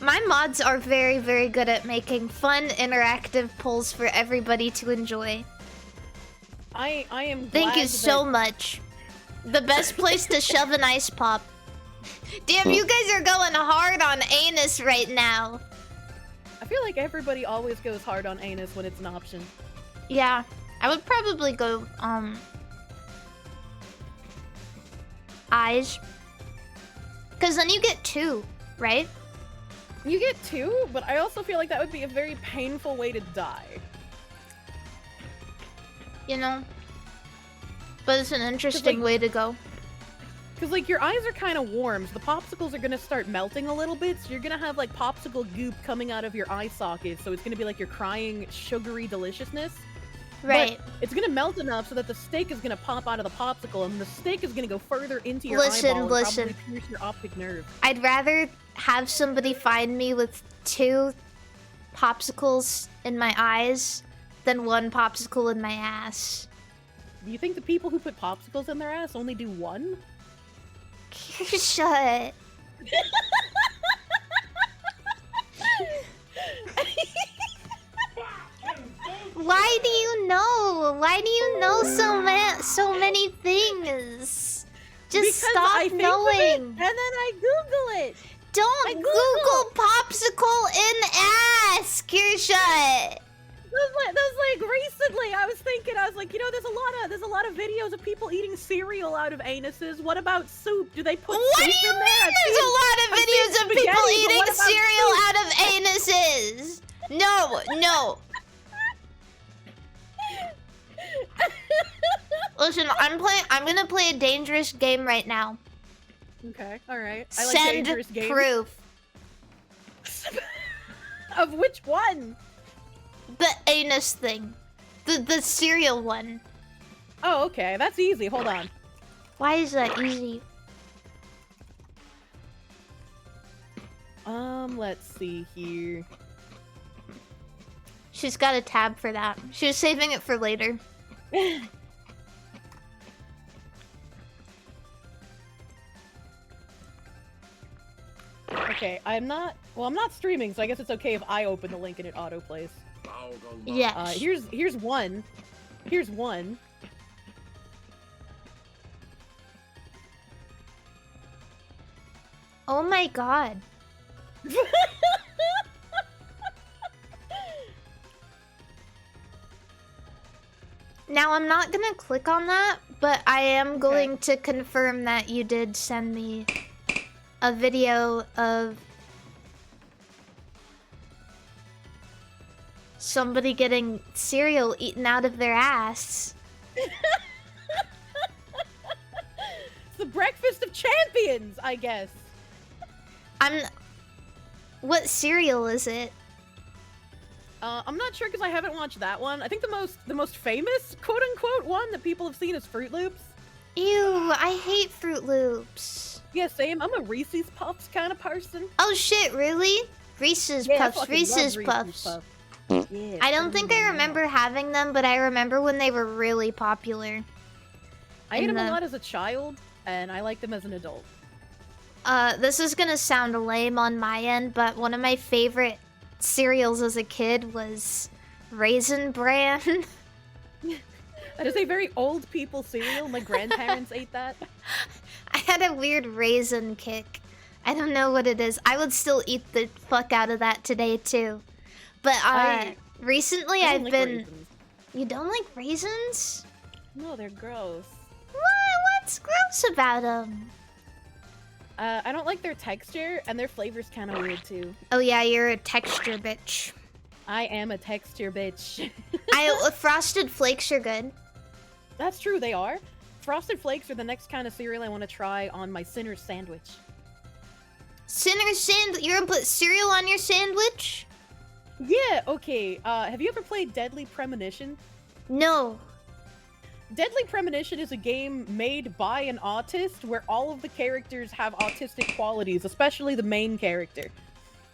My mods are very, very good at making fun, interactive polls for everybody to enjoy. I am glad Thank you so that- much. The best place to shove an ice pop. Damn, you guys are going hard on anus right now. I feel like everybody always goes hard on anus when it's an option. Yeah, I would probably go, eyes. Because then you get 2, right? You get 2, but I also feel like that would be a very painful way to die. You know? But it's an interesting way to go. Because, like, your eyes are kind of warm, so the popsicles are going to start melting a little bit, so you're going to have, like, popsicle goop coming out of your eye sockets, so it's going to be like you're crying sugary deliciousness. Right. But it's going to melt enough so that the steak is going to pop out of the popsicle, and the steak is going to go further into your eyeball and probably pierce your optic nerve. I'd rather have somebody find me with 2 popsicles in my eyes than 1 popsicle in my ass. Do you think the people who put popsicles in their ass only do 1? Shut. Why do you know? Why do you know so many things? Just Because stop I think knowing. of it, and then I Google it. Don't Google popsicle in ass, Kirsche. That was like recently. I was thinking, I was like, you know, there's a lot of videos of people eating cereal out of anuses. What about soup? Do they put What soup do you in there? mean? There's a lot of videos of people eating cereal out of anuses. No, no. Listen, I'm gonna play a dangerous game right now. Okay, all right. I like Send dangerous games. proof. Of which one? The anus thing. The cereal one. Oh, okay. That's easy. Hold on. Why is that easy? Let's see here. She's got a tab for that. She was saving it for later. Okay, I'm not streaming, so I guess it's okay if I open the link and it autoplays. Yes. Here's one. Here's one. Oh my god. Now, I'm not gonna click on that, but I am going to confirm that you did send me a video of somebody getting cereal eaten out of their ass. It's the breakfast of champions, I guess. What cereal is it? I'm not sure because I haven't watched that one. I think the most famous quote-unquote one that people have seen is Fruit Loops. Ew, I hate Fruit Loops. Yeah, same. I'm a Reese's Puffs kind of person. Oh shit, really? Reese's Yeah, I Puffs, fucking Reese's love Puffs. Yeah, I don't think I remember having them, but I remember when they were really popular. I ate them a lot as a child, and I like them as an adult. This is gonna sound lame on my end, but one of my favorite cereals as a kid was Raisin Bran. That is a very old people cereal. My grandparents ate that. I had a weird raisin kick. I don't know what it is. I would still eat the fuck out of that today too. But recently I I've don't like been. raisins. You don't like raisins? No, they're gross. What's gross about them? I don't like their texture, and their flavor's kind of weird too. Oh yeah, you're a texture bitch. I am a texture bitch. Frosted Flakes are good. That's true, they are. Frosted Flakes are the next kind of cereal I want to try on my Sinner's sandwich. Sinner's sandwich? You're gonna put cereal on your sandwich? Yeah, okay. Have you ever played Deadly Premonition? No. Deadly Premonition is a game made by an autist where all of the characters have autistic qualities, especially the main character.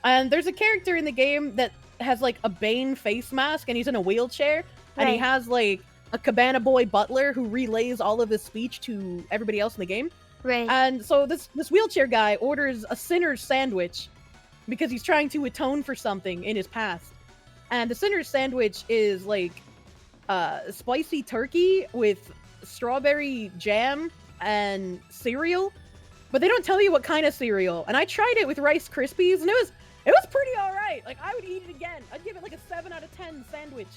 And there's a character in the game that has like a Bane face mask and he's in a wheelchair, and he has like a Cabana Boy butler who relays all of his speech to everybody else in the game. Right. And so this wheelchair guy orders a Sinner's sandwich because he's trying to atone for something in his past. And the Sinner's sandwich is like spicy turkey with strawberry jam and cereal, but they don't tell you what kind of cereal. And I tried it with Rice Krispies, and it was pretty all right. Like, I would eat it again. I'd give it like a 7 out of 10 sandwich.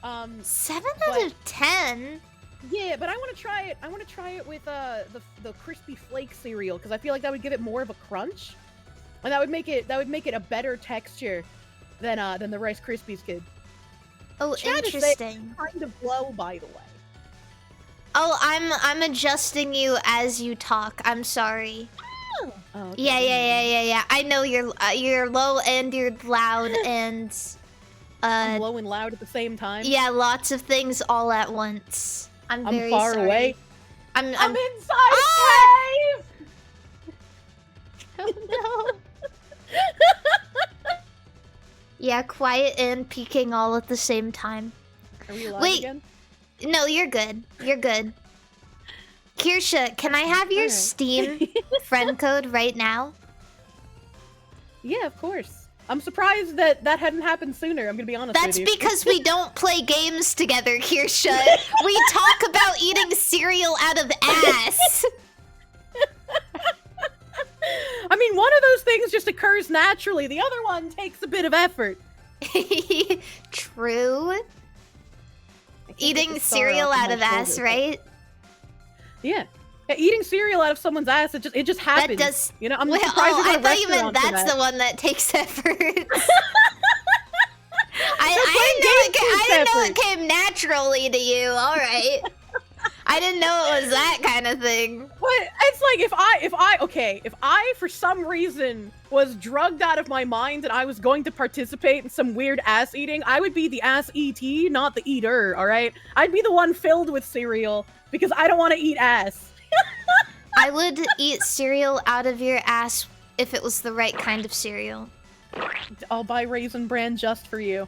7 out of 10? Yeah, but I want to try it. I want to try it with the crispy flake cereal because I feel like that would give it more of a crunch, and that would make it a better texture than the Rice Krispies kid. Oh, interesting. Kind of low, by the way. Oh, I'm adjusting you as you talk. I'm sorry. Oh, okay. Yeah. I know you're low and you're loud and I'm low and loud at the same time. yeah, lots of things all at once. I'm very far sorry. away. I'm inside cave. Oh no. Yeah, quiet and peeking all at the same time. Are we live Wait. again? No, you're good. You're good. Kirsche, can I have your Alright. Steam friend code right now? Yeah, of course. I'm surprised that hadn't happened sooner. I'm gonna be honest That's with you. because we don't play games together, Kirsche. We talk about eating cereal out of ass. I mean, one of those things just occurs naturally. The other one takes a bit of effort. True. I can't Eating get the star cereal off out my of ass, shoulder. right? Yeah. Eating cereal out of someone's ass, it just happens. That does. You know, I'm Well, surprised oh, there's I a thought you meant restaurant for that's that. the one that takes effort. Playing I didn't know games it came naturally to you. All right. I didn't know it was that kind of thing. But it's like if I for some reason was drugged out of my mind and I was going to participate in some weird ass eating, I would be the ass ET, not the eater, all right? I'd be the one filled with cereal because I don't want to eat ass. I would eat cereal out of your ass if it was the right kind of cereal. I'll buy Raisin Bran just for you.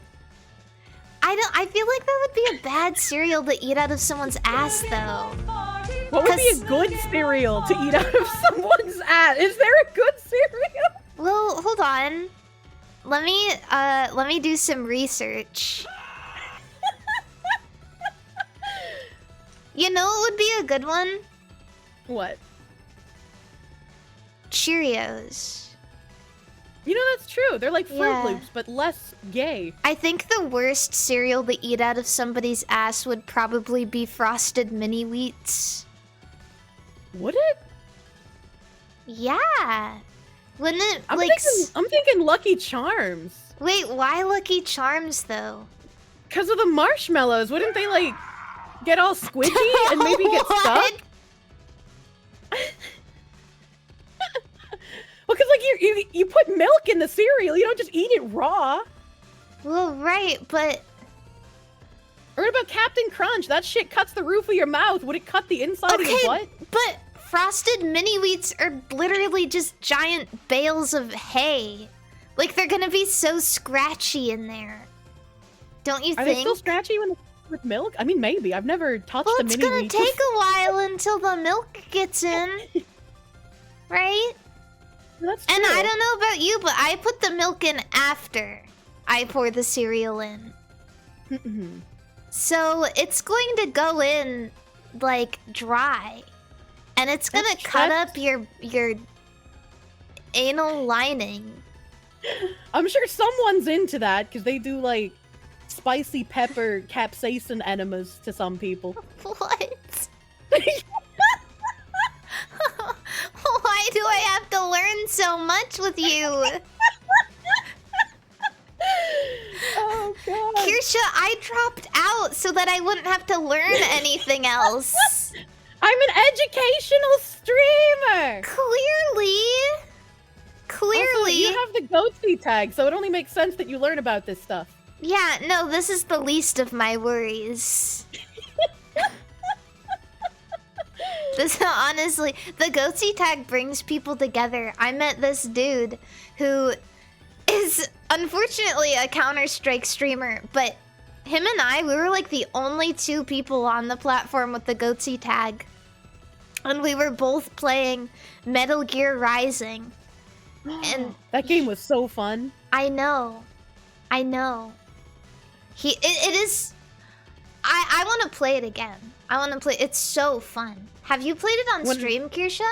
I feel like that would be a bad cereal to eat out of someone's ass, though. What would be a good cereal to eat out of someone's ass? Is there a good cereal? Well, hold on. Let me do some research. You know what would be a good one? What? Cheerios. You know, that's true. They're like Fruit Yeah. Loops, but less gay. I think the worst cereal to eat out of somebody's ass would probably be Frosted Mini Wheats. Would it? Yeah. Wouldn't it I'm like? thinking Lucky Charms. Wait, why Lucky Charms though? Because of the marshmallows. Wouldn't they like get all squidgy and maybe get stuck? What? Well, because like you put milk in the cereal, you don't just eat it raw. Well, right, but Or what about Captain Crunch? That shit cuts the roof of your mouth. Would it cut the inside of your butt? but frosted mini wheats are literally just giant bales of hay. Like they're gonna be so scratchy in there. Don't you Are think? they still scratchy when with milk? I mean, maybe. I've never touched Well, the it's mini gonna wheats. take a while until the milk gets in, right? That's true. And I don't know about you, but I put the milk in after I pour the cereal in. So it's going to go in like dry, and it's gonna cut up your anal lining. I'm sure someone's into that because they do like spicy pepper capsaicin enemas to some people. What? Why do I have to learn so much with you? Oh god. Kirsche, I dropped out so that I wouldn't have to learn anything else. I'm an educational streamer. Clearly. Also, you have the goatee tag, so it only makes sense that you learn about this stuff. Yeah, no, this is the least of my worries. This honestly, the goatee tag brings people together. I met this dude who is unfortunately a Counter-Strike streamer, but him and we were like the only two people on the platform with the goatee tag. And we were both playing Metal Gear Rising. And that game was so fun. I know. It is. I want to play it again. I want to play. It's so fun. Have you played it on stream, Kirsche?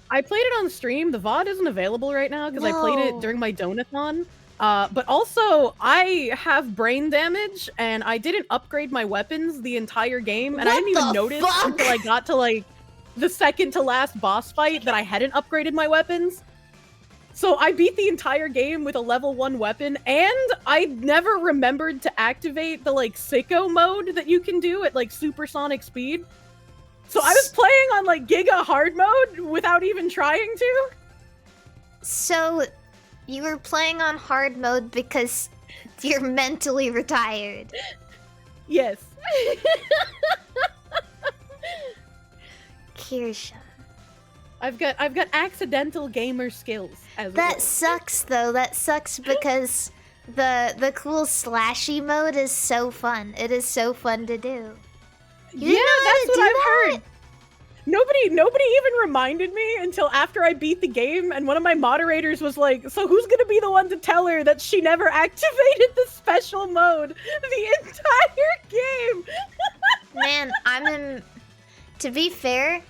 I played it on stream. The VOD isn't available right now because I played it during my donathon. But also, I have brain damage, and I didn't upgrade my weapons the entire game, and I didn't even notice until I got to like the second to last boss fight that I hadn't upgraded my weapons. So I beat the entire game with a level 1 weapon, and I never remembered to activate the like sicko mode that you can do at like supersonic speed. So I was playing on like Giga hard mode without even trying to. So you were playing on hard mode because you're mentally retired. Yes. Kirsche. I've got accidental gamer skills as That sucks though. That sucks because the cool slashy mode is so fun. It is so fun to do. You yeah, that's what I've heard. Nobody even reminded me until after I beat the game, and one of my moderators was like, so who's gonna be the one to tell her that she never activated the special mode the entire game? Man, to be fair,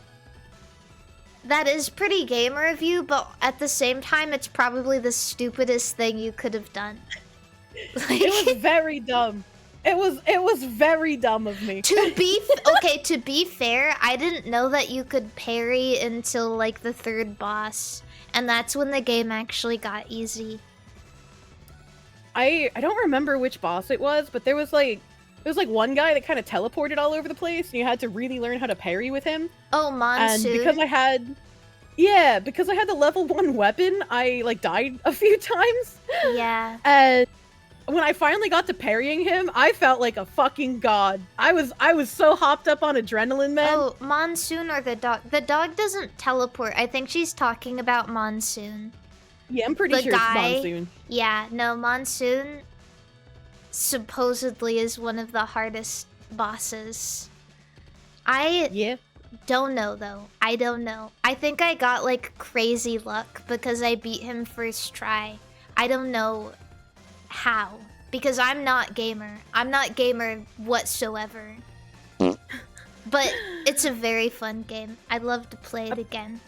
that is pretty gamer of you, but at the same time, it's probably the stupidest thing you could have done. Like, it was very dumb. It was very dumb of me. To be fair, I didn't know that you could parry until like the 3rd boss, and that's when the game actually got easy. I don't remember which boss it was, but there was like one guy that kind of teleported all over the place, and you had to really learn how to parry with him. Oh, Monsoon. And because I had the level 1 weapon, I like died a few times. Yeah. And when I finally got to parrying him, I felt like a fucking god. I was so hopped up on adrenaline, man. Oh, Monsoon or the dog? The dog doesn't teleport. I think she's talking about Monsoon. Yeah, I'm pretty sure it's Monsoon. Yeah, no, Monsoon supposedly is one of the hardest bosses. Yeah. Don't know though. I don't know. I think I got like crazy luck because I beat him first try. I don't know how, because I'm not gamer. I'm not gamer whatsoever. But it's a very fun game. I'd love to play it again.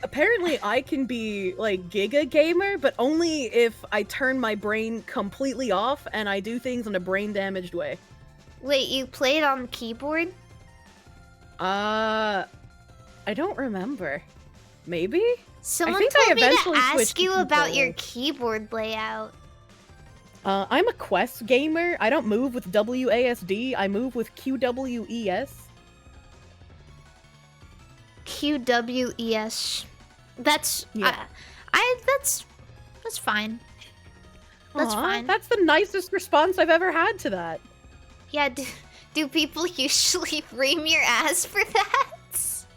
Apparently I can be like Giga gamer, but only if I turn my brain completely off and I do things in a brain damaged way. Wait, you played on keyboard? I don't remember. Maybe? Someone think I told me to eventually ask switched to you about your controller. keyboard layout. I'm a Quest gamer. I don't move with WASD. I move with QWES. QWES. That's Yeah. that's fine. That's Aw, fine. That's the nicest response I've ever had to that. Yeah, do people usually ream your ass for that?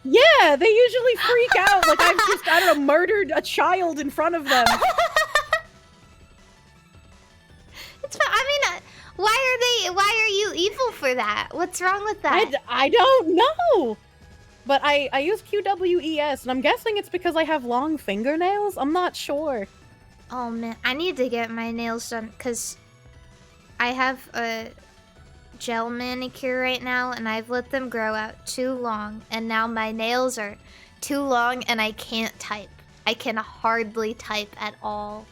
Yeah, they usually freak out like I've just, I don't know, murdered a child in front of them. It's fine. I mean, why are you evil for that? What's wrong with that? I don't know. But I use QWES, and I'm guessing it's because I have long fingernails? I'm not sure. Oh man, I need to get my nails done because I have a gel manicure right now and I've let them grow out too long and now my nails are too long and I can't type. I can hardly type at all.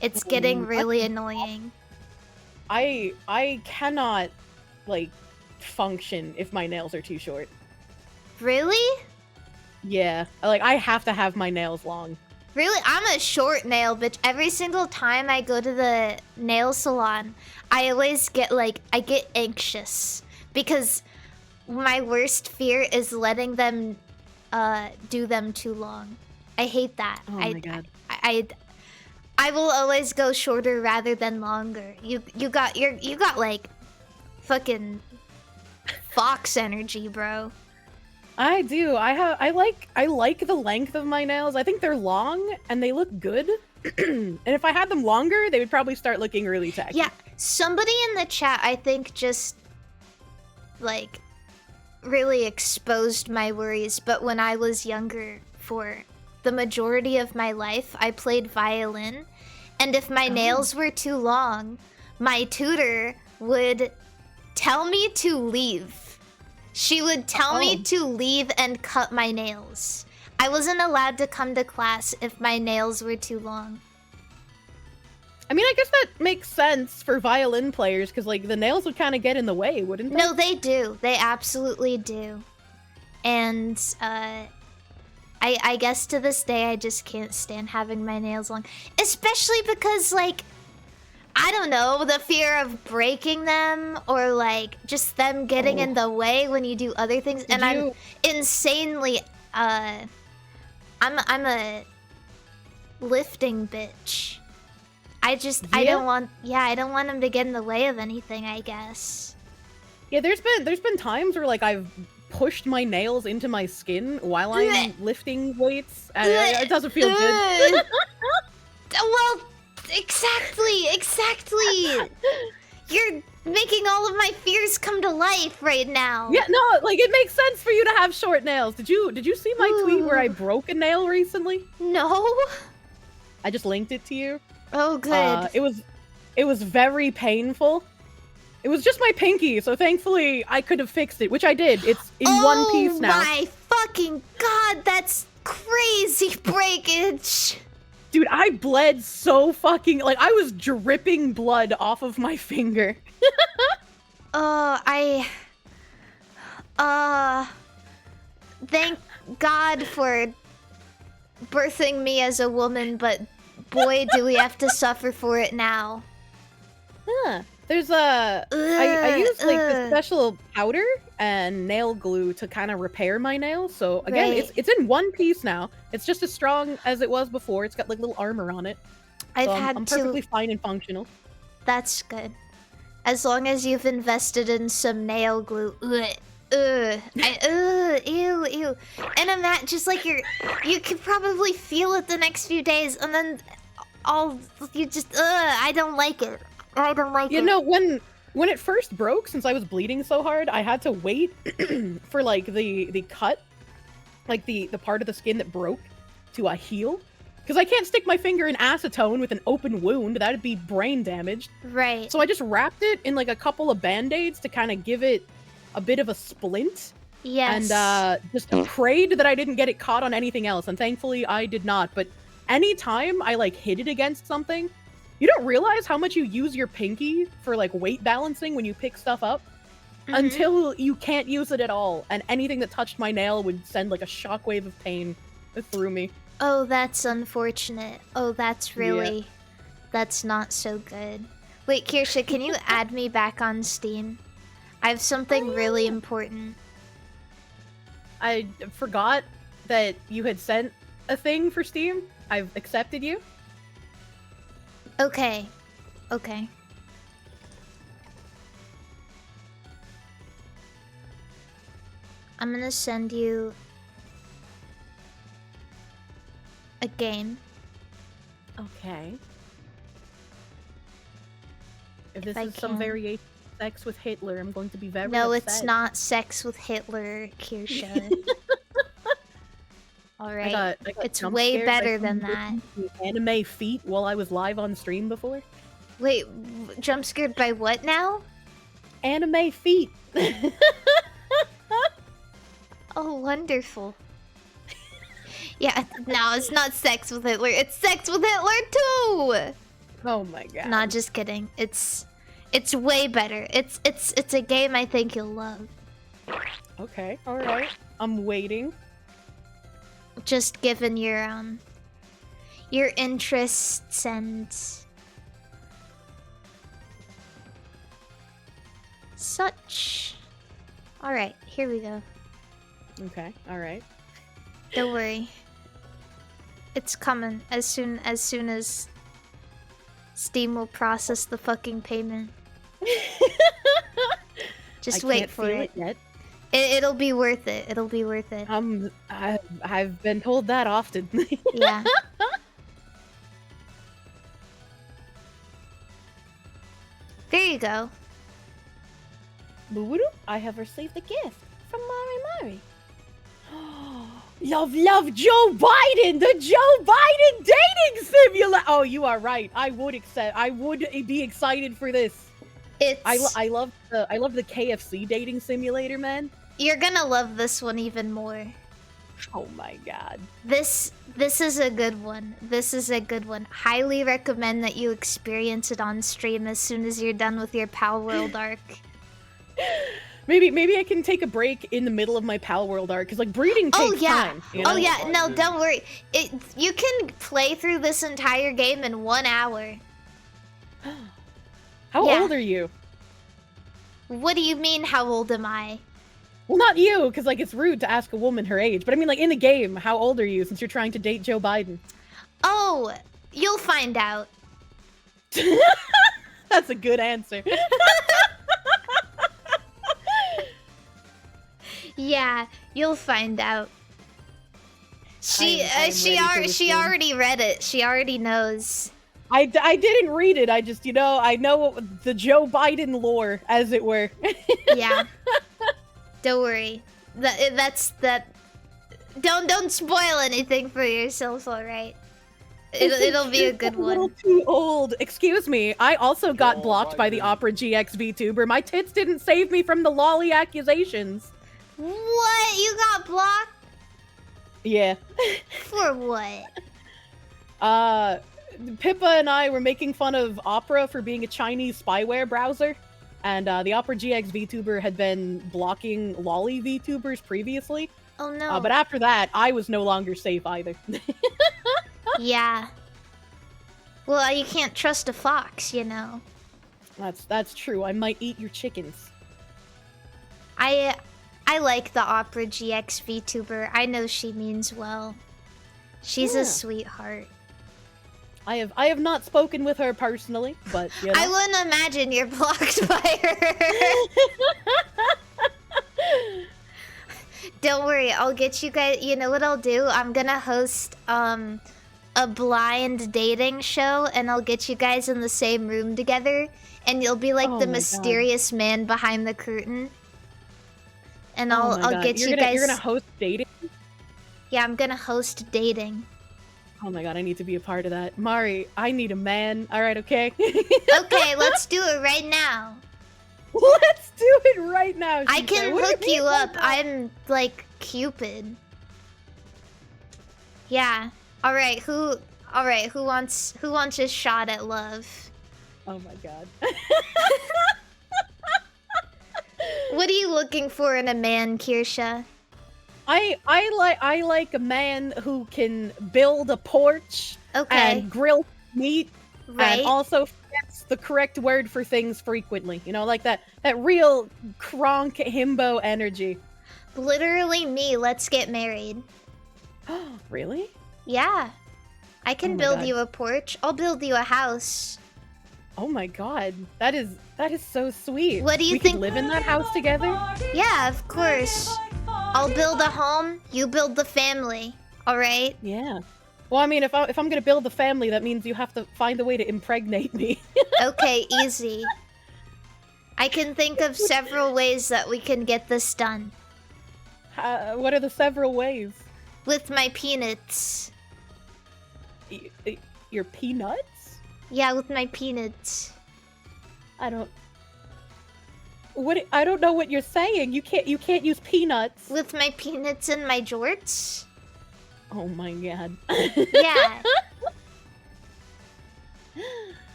It's getting really annoying. I cannot, like, function if my nails are too short. Really? Yeah, like, I have to have my nails long. Really? I'm a short nail bitch. Every single time I go to the nail salon, I always get I get anxious because my worst fear is letting them do them too long. I hate that. Oh my god. I will always go shorter rather than longer. You got like fucking fox energy, bro. I do. I like the length of my nails. I think they're long and they look good. And if I had them longer, they would probably start looking really tacky. Yeah, somebody in the chat I think just really exposed my worries, but when I was younger, for the majority of my life, I played violin, and if my nails were too long, my tutor would tell me to leave. She would tell me to leave and cut my nails. I wasn't allowed to come to class if my nails were too long. I mean, I guess that makes sense for violin players, because, like, the nails would kind of get in the way, wouldn't they? No, they do. They absolutely do. And, I guess to this day, I just can't stand having my nails long. Especially because, I don't know, the fear of breaking them or, just them getting in the way when you do other things. I'm insanely, I'm a lifting bitch. I don't want them to get in the way of anything, I guess. Yeah, there's been times where, I've pushed my nails into my skin while I'm lifting weights, and it doesn't feel good. Well, exactly. You're making all of my fears come to life right now. Yeah, no, it makes sense for you to have short nails. Did you see my tweet where I broke a nail recently? No. I just linked it to you. Oh, good. It was very painful. It was just my pinky, so thankfully I could have fixed it, which I did. It's in one piece now. Oh my fucking god, that's crazy breakage. Dude, I bled so fucking... I was dripping blood off of my finger. Thank God for birthing me as a woman, but boy, do we have to suffer for it now. Huh. There's I use the special powder and nail glue to kind of repair my nails. So again, Right. it's in one piece now. It's just as strong as it was before. It's got little armor on it. So I'm perfectly fine and functional. That's good. As long as you've invested in some nail glue. Ew. And I'm not just you could probably feel it the next few days, and then I don't like it. I don't like it. You know, when it first broke, since I was bleeding so hard, I had to wait for the cut, the part of the skin that broke, to heal. Because I can't stick my finger in acetone with an open wound. That'd be brain damaged. Right. So I just wrapped it in a couple of band-aids to kind of give it a bit of a splint. Yes. And just prayed that I didn't get it caught on anything else. And thankfully I did not. But anytime I hit it against something, you don't realize how much you use your pinky for weight balancing when you pick stuff up until you can't use it at all. And anything that touched my nail would send a shockwave of pain through me. Oh, that's unfortunate. Oh, that's really... That's not so good. Wait, Kirsche, can you add me back on Steam? I have something really important. I forgot that you had sent a thing for Steam. I've accepted you. Okay. Okay. I'm gonna send you a game. Okay. If this I is some can. variation of sex with Hitler, I'm going to be very No, upset. it's not sex with Hitler, Kirsche. Alright. I got It's jump way scared by better than someone that. with anime feet while I was live on stream before. Wait, jump scared by what now? Anime feet. Oh, wonderful. Yeah, no, it's not sex with Hitler. It's sex with Hitler too. Oh my god. Not just kidding. It's way better. It's a game I think you'll love. Okay, all right. I'm waiting. Just given your interests and such. All right, here we go. Okay, all right. Don't worry. It's coming as soon as Steam will process the fucking payment. Just wait can't for feel it. yet. It'll be worth it. It'll be worth it. I've been told that often. Yeah. There you go. Boo-doo, I have received a gift from Mari. Love Joe Biden! The Joe Biden dating simulator! Oh, you are right. I would be excited for this. It's I love the KFC dating simulator, man. You're gonna love this one even more. Oh my god. This is a good one. This is a good one. Highly recommend that you experience it on stream as soon as you're done with your Pal World arc. Maybe I can take a break in the middle of my Pal World arc, because like breeding takes time. You know? Oh yeah, no, don't worry. You can play through this entire game in 1 hour. How Yeah. old are you? What do you mean, how old am I? Well, not you, because like it's rude to ask a woman her age. But I mean, like in the game, how old are you? Since you're trying to date Joe Biden. Oh, you'll find out. That's a good answer. Yeah, you'll find out. She I am ready for this game. already read it. She already knows. I didn't read it. I just, I know the Joe Biden lore, as it were. Yeah. Don't worry. That's that. Don't spoil anything for yourself, all right? It'll be a good A little one. too old. Excuse me. I also got blocked by the Opera GX VTuber. My tits didn't save me from the lolly accusations. What? You got blocked? Yeah. For what? Pippa and I were making fun of Opera for being a Chinese spyware browser, and the Opera GX VTuber had been blocking lolly VTubers previously. Oh no. But after that, I was no longer safe either. Yeah. Well, you can't trust a fox, you know. That's true. I might eat your chickens. I like the Opera GX VTuber. I know she means well. She's Yeah. a sweetheart. I have not spoken with her personally, but you know. I wouldn't imagine you're blocked by her. Don't worry, I'll get you guys. You know what I'll do? I'm gonna host a blind dating show, and I'll get you guys in the same room together, and you'll be like Oh the my God. mysterious man behind the curtain. And Oh my I'll God. get You're you gonna, guys. You're gonna host dating? Yeah, I'm gonna host dating. Oh my god, I need to be a part of that. Mari, I need a man. Alright, okay? Okay, let's do it right now. Let's do it right now. I she can said. What do hook mean you right up. now? I'm like Cupid. Yeah. All right. Who wants a shot at love? Oh my god. What are you looking for in a man, Kirsche? I like a man who can build a porch Okay. and grill meat Right. and also forgets the correct word for things frequently. You know, like that real Kronk himbo energy. Literally me. Let's get married. Really? Yeah. I can Oh my build God. you a porch. I'll build you a house. Oh my God, that is so sweet. What do you we think- could live in that house together? Yeah, of course. I'll build a home. You build the family. All right. Yeah. Well, I mean, if I'm gonna build a family, that means you have to find a way to impregnate me. Okay, easy. I can think of several ways that we can get this done. What are the several ways? With my peanuts. Your peanuts? Yeah, with my peanuts. I don't know what you're saying. You can't use peanuts. With my peanuts and my jorts? Oh my God. Yeah.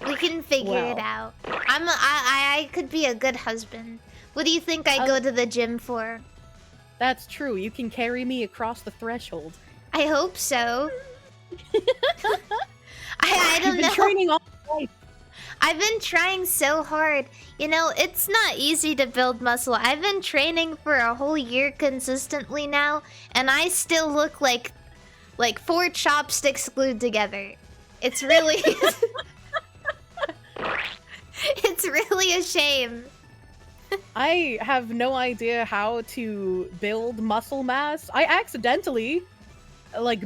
We can figure it Wow. out. I could be a good husband. What do you think I go to the gym for? That's true. You can carry me across the threshold. I hope so. I don't You've been know. training all life. I've been trying so hard. You know, it's not easy to build muscle. I've been training for a whole year consistently now, and I still look like 4 chopsticks glued together. It's really it's really a shame. I have no idea how to build muscle mass. I accidentally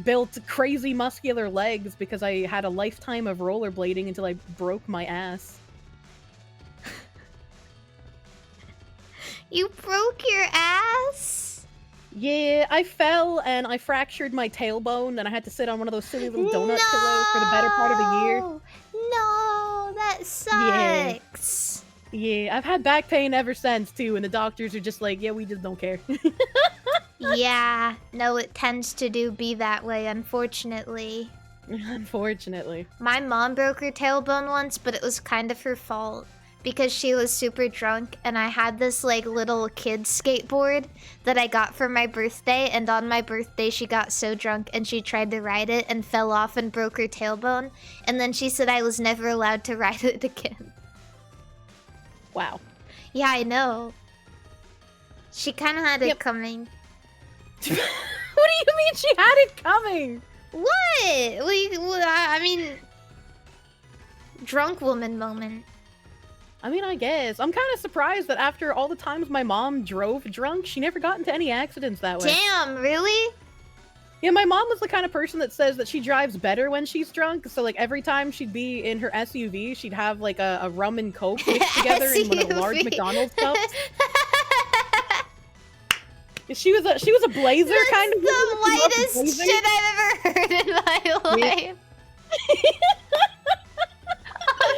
built crazy muscular legs because I had a lifetime of rollerblading until I broke my ass. You broke your ass? Yeah, I fell and I fractured my tailbone and I had to sit on one of those silly little donut pillows for the better part of a year. No, that sucks. Yeah, I've had back pain ever since too, and the doctors are just like, yeah, we just don't care. Yeah, no, it tends to be that way, unfortunately. Unfortunately. My mom broke her tailbone once, but it was kind of her fault because she was super drunk, and I had this little kid skateboard that I got for my birthday, and on my birthday she got so drunk and she tried to ride it and fell off and broke her tailbone, and then she said I was never allowed to ride it again. Wow. Yeah, I know. She kind of had it coming. What do you mean she had it coming? What? I mean, drunk woman moment. I mean, I guess. I'm kind of surprised that after all the times my mom drove drunk, she never got into any accidents that way. Damn, really? Yeah, my mom was the kind of person that says that she drives better when she's drunk. So, every time she'd be in her SUV, she'd have, a rum and coke mixed together in one of the large McDonald's cups. She was a blazer That's kind of. the whitest shit I've ever heard in my life.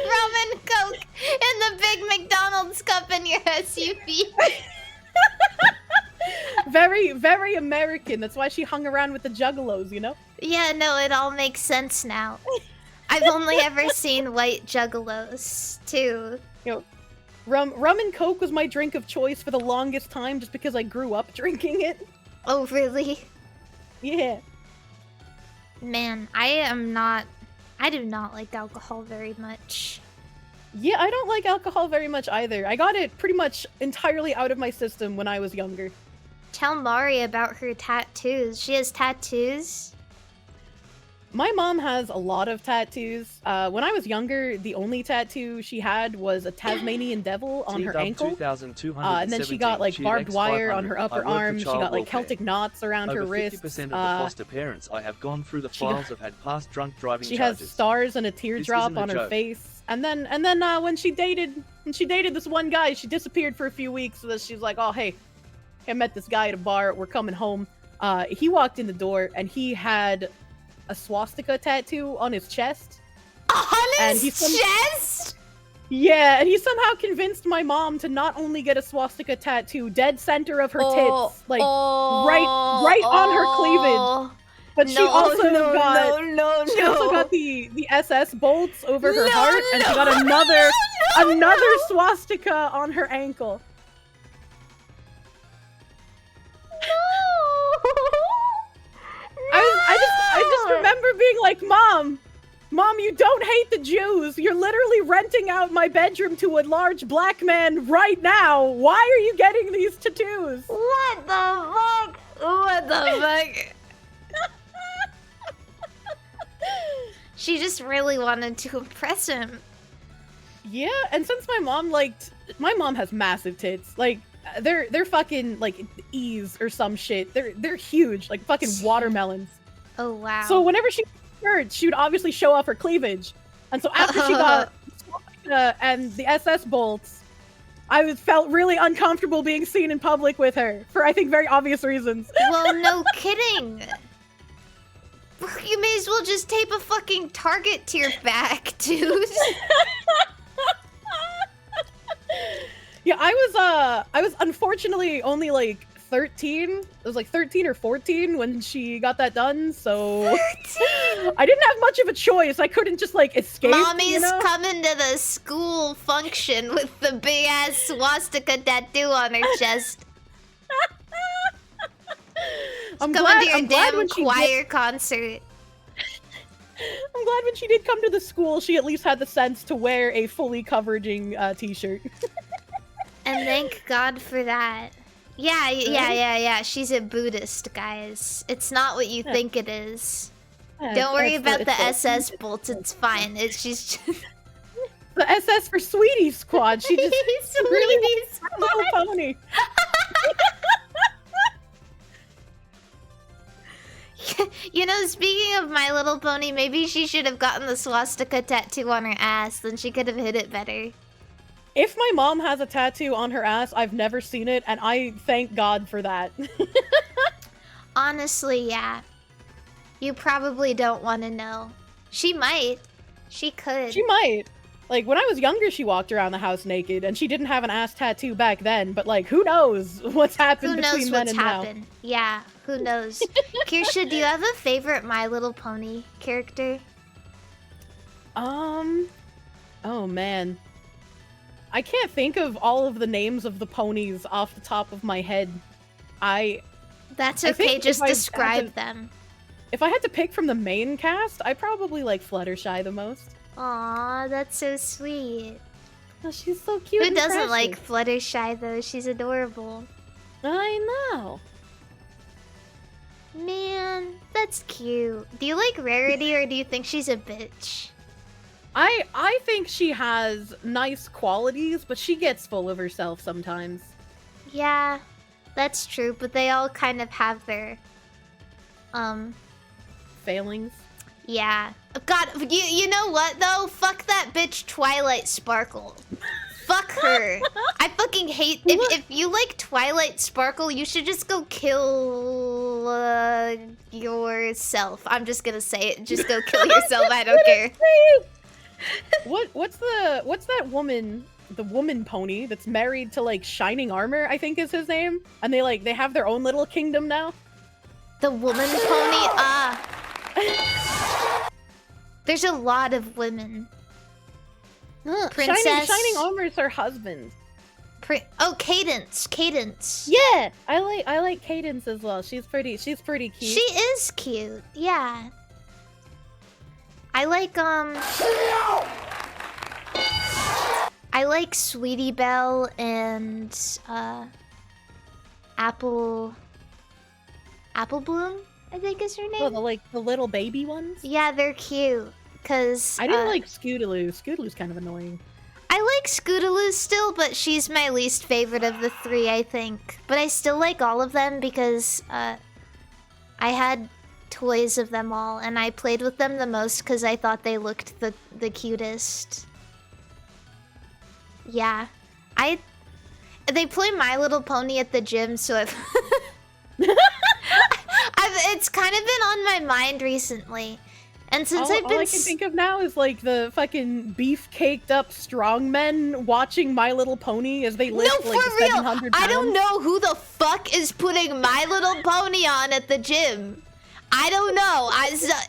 Rum and Coke in the big McDonald's cup in your SUV. Very, very American. That's why she hung around with the juggalos, you know? Yeah, no, it all makes sense now. I've only ever seen white juggalos, too. You know, rum and coke was my drink of choice for the longest time just because I grew up drinking it. Oh, really? Yeah. Man, I do not like alcohol very much. Yeah, I don't like alcohol very much either. I got it pretty much entirely out of my system when I was younger. Tell Mari about her tattoos. She has tattoos? My mom has a lot of tattoos. When I was younger, the only tattoo she had was a Tasmanian devil on her ankle. And then she got barbed wire on her upper arm. She got Celtic knots around her wrist. 50% of the foster parents I have gone through the files have had past drunk driving She charges. has stars and a teardrop on her face. And then when she dated this one guy, she disappeared for a few weeks. So that she's like, oh hey, I met this guy at a bar. We're coming home. He walked in the door and he had a swastika tattoo on his chest. On his chest? Yeah, and he somehow convinced my mom to not only get a swastika tattoo dead center of her tits, right on her cleavage, but she also got the SS bolts over her heart, and she got another swastika on her ankle. No! being like, Mom, you don't hate the Jews. You're literally renting out my bedroom to a large black man right now. Why are you getting these tattoos? What the fuck? What the fuck? She just really wanted to impress him. Yeah, and since my mom has massive tits. Like, they're fucking like E's or some shit. They're huge, like fucking watermelons. Oh wow. So whenever she hurt, she would obviously show off her cleavage. And so after she got and the SS bolts, I felt really uncomfortable being seen in public with her for, I think, very obvious reasons. Well, no kidding. You may as well just tape a fucking target to your back, dude. Yeah, I was unfortunately only like 13. It was like 13 or 14 when she got that done, so 13? I didn't have much of a choice. I couldn't just like escape. Mommy's you know? coming to the school function with the big ass swastika tattoo on her chest. I'm Coming glad, to your I'm glad damn when she choir concert. I'm glad when she did come to the school, she at least had the sense to wear a fully coveraging t-shirt. And thank God for that. Yeah. She's a Buddhist, guys. It's not what you think it is. Yeah, Don't worry it's about the it's SS bolts. It's fine. She's just the SS for Sweetie Squad. She just really Sweetie wants a little pony. You know, speaking of My Little Pony, maybe she should have gotten the swastika tattoo on her ass. Then she could have hit it better. If my mom has a tattoo on her ass, I've never seen it, and I thank God for that. Honestly, yeah. You probably don't want to know. She might. She could. She might. Like, when I was younger, she walked around the house naked, and she didn't have an ass tattoo back then, but, like, who knows what's happened Who knows between then what's and happened? Yeah, who knows? Kirsche, do you have a favorite My Little Pony character? now. Oh, man. I can't think of all of the names of the ponies off the top of my head. That's I okay, think just if I had describe to- them. If I had to pick from the main cast, I probably like Fluttershy the most. Aw, that's so sweet. Oh, she's so cute. Who and doesn't like precious. Fluttershy, though? She's adorable. I know. Man, that's cute. Do you like Rarity, or do you think she's a bitch? I think she has nice qualities, but she gets full of herself sometimes. Yeah, that's true, but they all kind of have their... Failings. Yeah. God, you know what, though? Fuck that bitch Twilight Sparkle. Fuck her. I fucking hate... If you like Twilight Sparkle, you should just go kill... yourself. I'm just gonna say it. Just go kill yourself. I don't care. What's that woman, the woman pony that's married to like Shining Armor, I think is his name? And they have their own little kingdom now? The woman pony? There's a lot of women. Princess. Shining Armor is her husband. Cadence. Cadence. Yeah, I like Cadence as well. She's pretty cute. She is cute. Yeah. I like Sweetie Belle and Apple Bloom, I think is her name. Oh, the little baby ones? Yeah, they're cute. Cause I didn't like Scootaloo. Scootaloo's kind of annoying. I like Scootaloo still, but she's my least favorite of the three, I think. But I still like all of them because I had toys of them all, and I played with them the most because I thought they looked the cutest. Yeah. They play My Little Pony at the gym, so it's kind of been on my mind recently. And since all I can think of now is like the fucking beef-caked up strongmen watching My Little Pony as they lift for like real, 700 pounds. I don't know who the fuck is putting My Little Pony on at the gym. I don't know.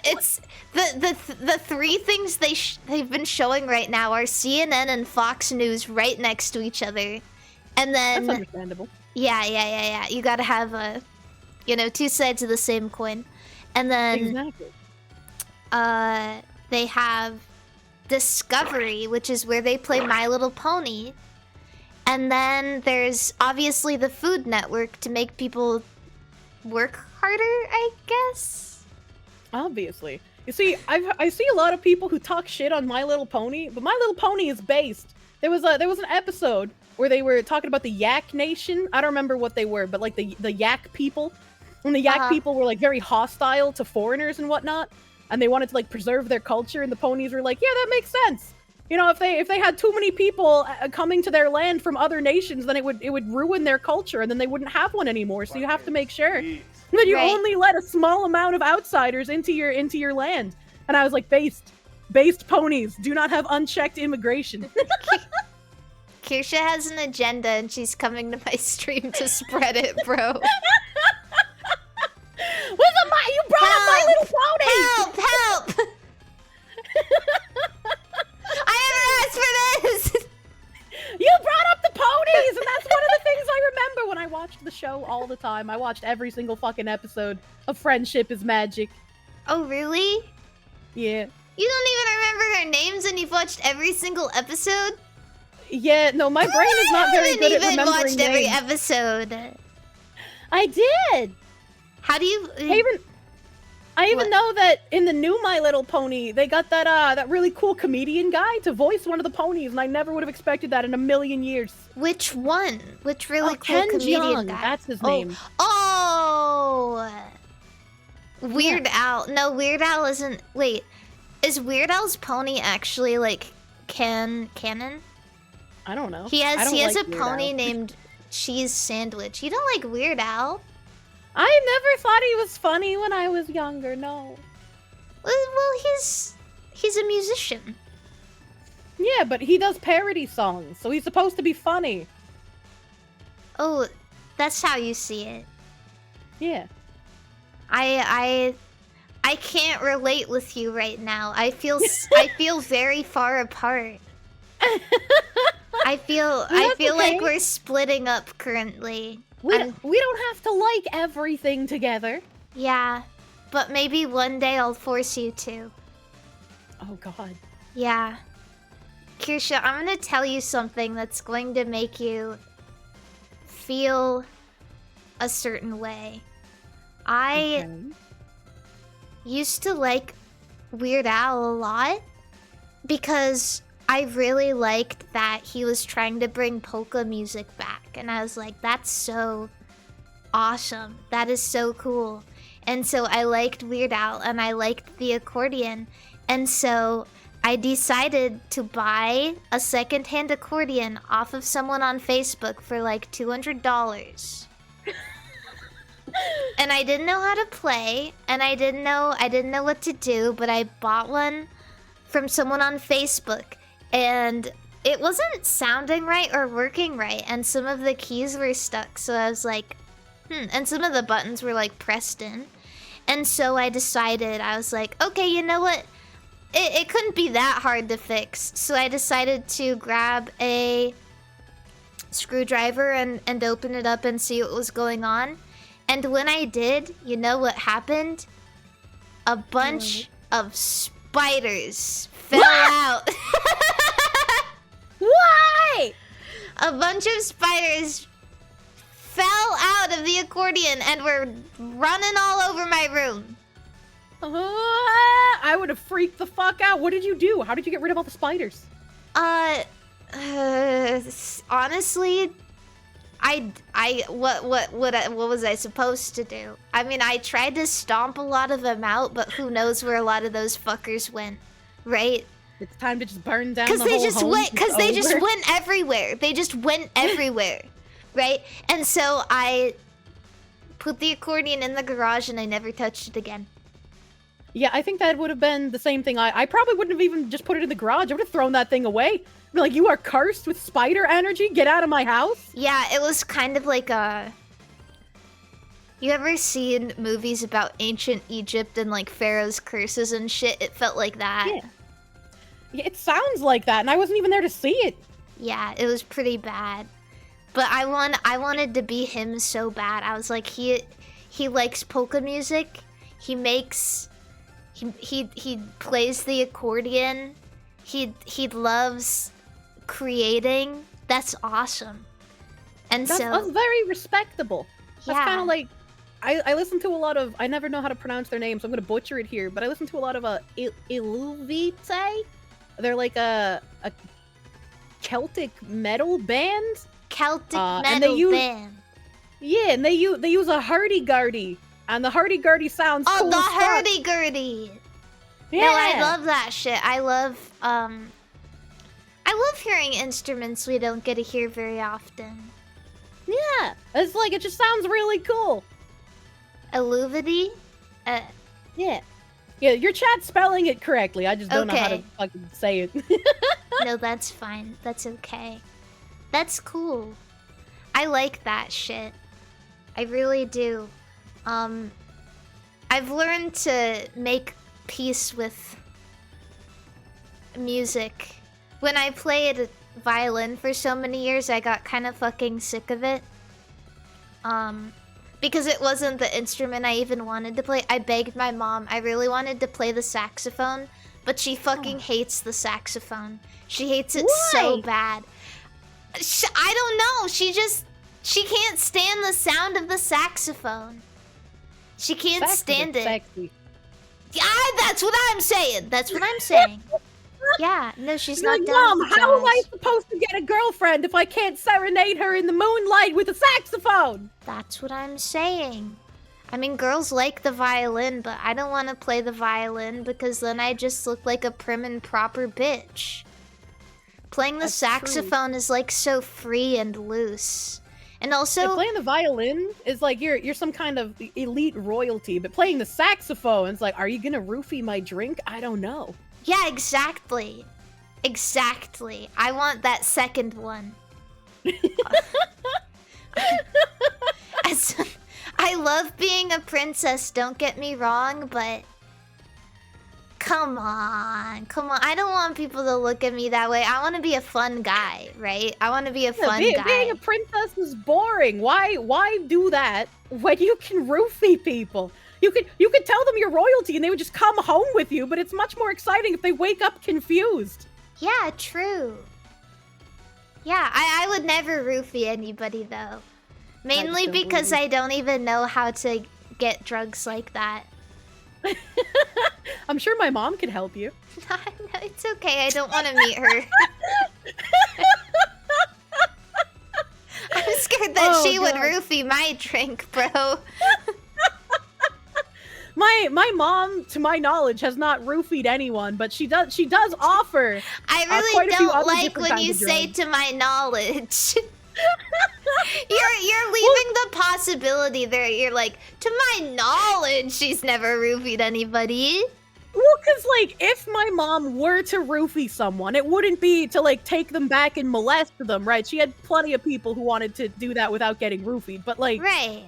It's the three things they've been showing right now are CNN and Fox News right next to each other, and then That's understandable. Yeah. You gotta have two sides of the same coin, and then Exactly. they have Discovery, which is where they play My Little Pony. And then there's obviously the Food Network to make people work harder, I guess. Obviously. You see, I see a lot of people who talk shit on My Little Pony, but My Little Pony is based. There was an episode where they were talking about the Yak Nation. I don't remember what they were, but like the Yak people. And the Yak people were like very hostile to foreigners and whatnot, and they wanted to like preserve their culture, and the ponies were like, yeah, that makes sense. You know, if they had too many people coming to their land from other nations, then it would ruin their culture, and then they wouldn't have one anymore. So you have to make sure that you only let a small amount of outsiders into your land. And I was like, based ponies do not have unchecked immigration. Kirsche has an agenda, and she's coming to my stream to spread it, bro. You brought up My Little Pony! Help! I haven't asked for this! You brought up the ponies, and that's one of the things I remember when I watched the show all the time. I watched every single fucking episode of Friendship is Magic. Oh, really? Yeah. You don't even remember their names, and you've watched every single episode? Yeah, no, my brain is not very good at remembering names. I haven't even watched every episode. I did! How do you... I even know that in the new My Little Pony, they got that really cool comedian guy to voice one of the ponies, and I never would have expected that in a million years. Which one? Which really cool Ken comedian Jeong, guy? that's his name. Oh! Weird Al. No, Weird Al isn't... Wait, is Weird Al's pony actually, like, canon? I don't know. He has like a Weird pony Al. named Cheese Sandwich. You don't like Weird Al? I never thought he was funny when I was younger, no. Well, he's a musician. Yeah, but he does parody songs, so he's supposed to be funny. Oh, that's how you see it. Yeah. I can't relate with you right now. I feel very far apart. I feel like we're splitting up currently. We don't have to like everything together. Yeah, but maybe one day I'll force you to. Oh god. Yeah. Kirsche, I'm gonna tell you something that's going to make you feel a certain way. I used to like Weird Al a lot because I really liked that he was trying to bring polka music back. And I was like, that's so awesome. That is so cool. And so I liked Weird Al and I liked the accordion. And so I decided to buy a secondhand accordion off of someone on Facebook for like $200. And I didn't know how to play, and I didn't know what to do, but I bought one from someone on Facebook, and it wasn't sounding right or working right, and some of the keys were stuck, so I was like, and some of the buttons were like pressed in. And so I decided, I was like, okay, you know what? It couldn't be that hard to fix. So I decided to grab a screwdriver and open it up and see what was going on. And when I did, you know what happened? A bunch of spiders fell out. Why? A bunch of spiders fell out of the accordion and were running all over my room. I would have freaked the fuck out. What did you do? How did you get rid of all the spiders? Honestly, what was I supposed to do? I mean, I tried to stomp a lot of them out, but who knows where a lot of those fuckers went, right? It's time to just burn down the whole home. Because they just went everywhere. They just went everywhere, right? And so I put the accordion in the garage and I never touched it again. Yeah, I think that would have been the same thing. I probably wouldn't have even just put it in the garage. I would have thrown that thing away. Be like, you are cursed with spider energy? Get out of my house? Yeah, it was kind of like a... You ever seen movies about ancient Egypt and like Pharaoh's curses and shit? It felt like that. Yeah, it sounds like that, and I wasn't even there to see it. Yeah, it was pretty bad. But I wanted to be him so bad. I was like, he likes polka music. He makes He plays the accordion. He loves creating. That's awesome. And That's very respectable. That's yeah. kind of like, I listen to a lot of, I never know how to pronounce their names, so I'm gonna butcher it here, but I listen to a lot of Illuvite. They're like a Celtic metal band. Celtic and metal band. Yeah, and they use a hurdy-gurdy, and the hurdy-gurdy sounds Oh, cool the as fuck. hurdy-gurdy. Yeah. No, I love that shit. I love hearing instruments we don't get to hear very often. Yeah, it's like, it just sounds really cool. Illuvity? Yeah. Yeah, your chat's spelling it correctly. I just don't know how to Okay. fucking say it. No, that's fine. That's okay. That's cool. I like that shit. I really do. I've learned to make peace with music. When I played violin for so many years, I got kind of fucking sick of it. Because it wasn't the instrument I even wanted to play. I begged my mom. I really wanted to play the saxophone, but she fucking hates the saxophone. She hates it so bad. I don't know. She can't stand the sound of the saxophone. She can't stand it. Sexy. Yeah, that's what I'm saying. That's what I'm saying. Yeah, no, she's You're not like, down Mom, with the how am I jazz. supposed to get a girlfriend if I can't serenade her in the moonlight with a saxophone? That's what I'm saying. I mean, girls like the violin, but I don't want to play the violin because then I just look like a prim and proper bitch. Playing the That's true. saxophone is like so free and loose. And also, And playing the violin is like you're some kind of elite royalty, but playing the saxophone is like, are you gonna roofie my drink? I don't know. yeah, exactly. Exactly. I want that second one. I love being a princess, don't get me wrong, but come on. I don't want people to look at me that way. I want to be a fun guy, right? I want to be a fun guy. Being a princess is boring. Why do that when you can roofie people? You could tell them you're royalty and they would just come home with you, but it's much more exciting if they wake up confused. Yeah, true. Yeah, I would never roofie anybody though. Mainly don't because believe I don't even know how to get drugs like that. I'm sure my mom could help you. No, it's okay. I don't want to meet her. I'm scared that Oh, she would God. roofie my drink, bro. My mom, to my knowledge, has not roofied anyone, but she does offer. I quite really a few don't other like different when kinds you of say drugs. to my knowledge. You're leaving the possibility there. You're like, to my knowledge, she's never roofied anybody. Well, because, like, if my mom were to roofie someone, it wouldn't be to, like, take them back and molest them, right? She had plenty of people who wanted to do that without getting roofied, but, like, Right.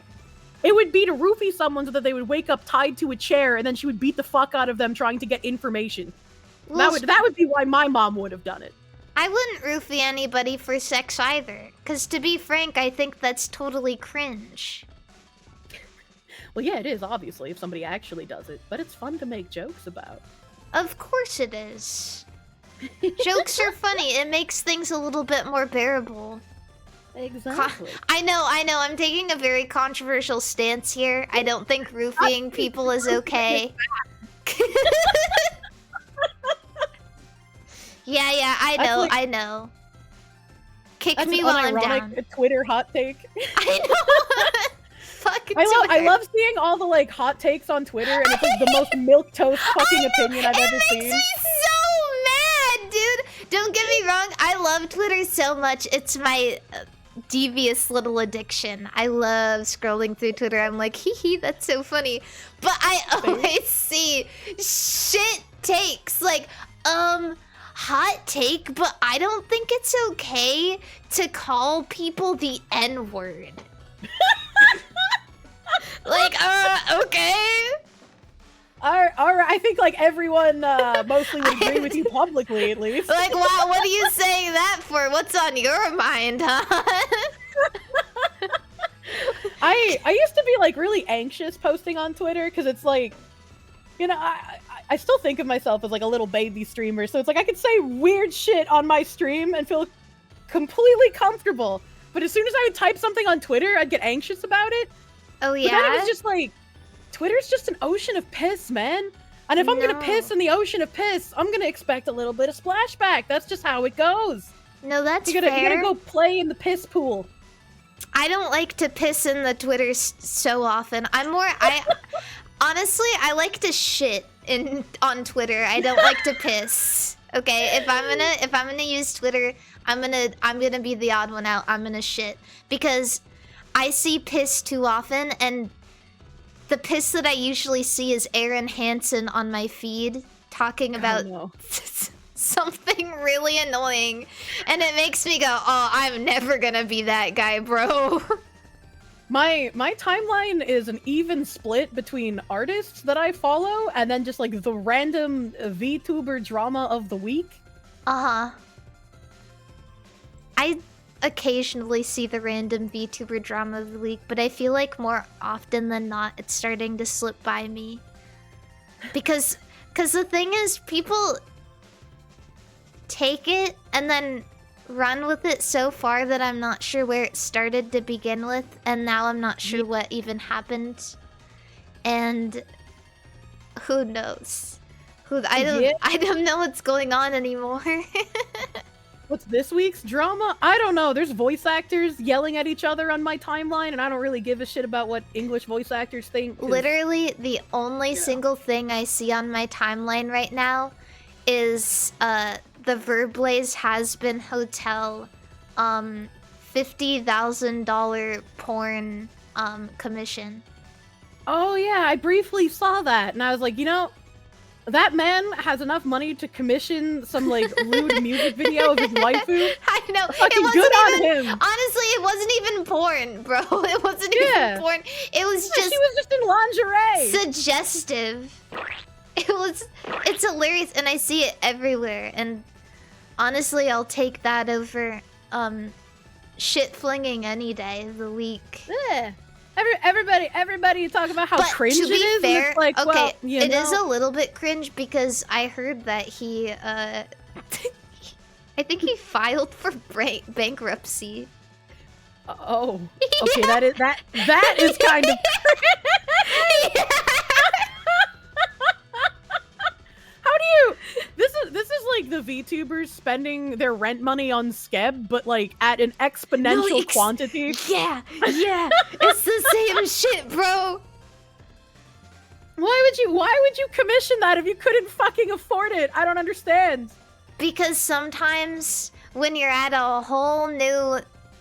it would be to roofie someone so that they would wake up tied to a chair and then she would beat the fuck out of them trying to get information. Well, That would be why my mom would have done it. I wouldn't roofie anybody for sex either. Because to be frank, I think that's totally cringe. Well, yeah, it is, obviously, if somebody actually does it, but it's fun to make jokes about. Of course it is. Jokes are funny. It makes things a little bit more bearable. Exactly. I know. I'm taking a very controversial stance here. I don't think roofing people is okay. Yeah, I know. Kick That's me an while I'm unironic down. Twitter hot take. I know. Fuck Twitter. I love seeing all the, like, hot takes on Twitter, and it's like the most milquetoast fucking opinion I've ever It seen. makes me so mad, dude. Don't get me wrong. I love Twitter so much. It's my devious little addiction. I love scrolling through Twitter. I'm like, hee hee, that's so funny. But I always see shit takes. Like, hot take, but I don't think it's okay to call people the N-word. Like, okay. Alright, I think, like, everyone mostly would agree with you publicly, at least. Like, wow, what are you saying that for? What's on your mind, huh? I used to be, like, really anxious posting on Twitter, because it's like, you know, I still think of myself as like a little baby streamer, so it's like I could say weird shit on my stream and feel completely comfortable. But as soon as I would type something on Twitter, I'd get anxious about it. Oh But yeah. then it was just like, Twitter's just an ocean of piss, man. And if I'm gonna piss in the ocean of piss, I'm gonna expect a little bit of splashback. That's just how it goes. No, that's You fair. gotta go play in the piss pool. I don't like to piss in the Twitter so often. Honestly, I like to shit on Twitter. I don't like to piss. Okay, if I'm gonna use Twitter, I'm gonna be the odd one out. I'm gonna shit because I see piss too often, and the piss that I usually see is Aaron Hansen on my feed talking about something really annoying, and it makes me go, "Oh, I'm never gonna be that guy, bro." My timeline is an even split between artists that I follow and then just like the random VTuber drama of the week. Uh-huh. I occasionally see the random VTuber drama of the week, but I feel like more often than not it's starting to slip by me. Because the thing is, people take it and then run with it so far that I'm not sure where it started to begin with, and now I'm not sure what even happened. And who knows? I don't know what's going on anymore. What's this week's drama? I don't know. There's voice actors yelling at each other on my timeline, and I don't really give a shit about what English voice actors think. Literally, the only single thing I see on my timeline right now is the Verblaze Has-Been Hotel $50,000 porn commission. Oh yeah, I briefly saw that, and I was like, you know, that man has enough money to commission some like lewd music video of his waifu. I know. Fucking It wasn't good on even, him. honestly, it wasn't even porn, bro. It wasn't even porn. It was Yeah, just she was just in lingerie. suggestive. It's hilarious, and I see it everywhere, and honestly, I'll take that over shit flinging any day of the week. Yeah. Everybody talk about how cringe to be it is. fair, and it's like, okay, well, you it know. is a little bit cringe because I heard that he I think he filed for bankruptcy. Oh, okay, that is kind of. How do you? This is like the VTubers spending their rent money on Skeb, but like at an exponential quantity. Yeah, it's the same shit, bro. Why would you commission that if you couldn't fucking afford it? I don't understand. Because sometimes when you're at a whole new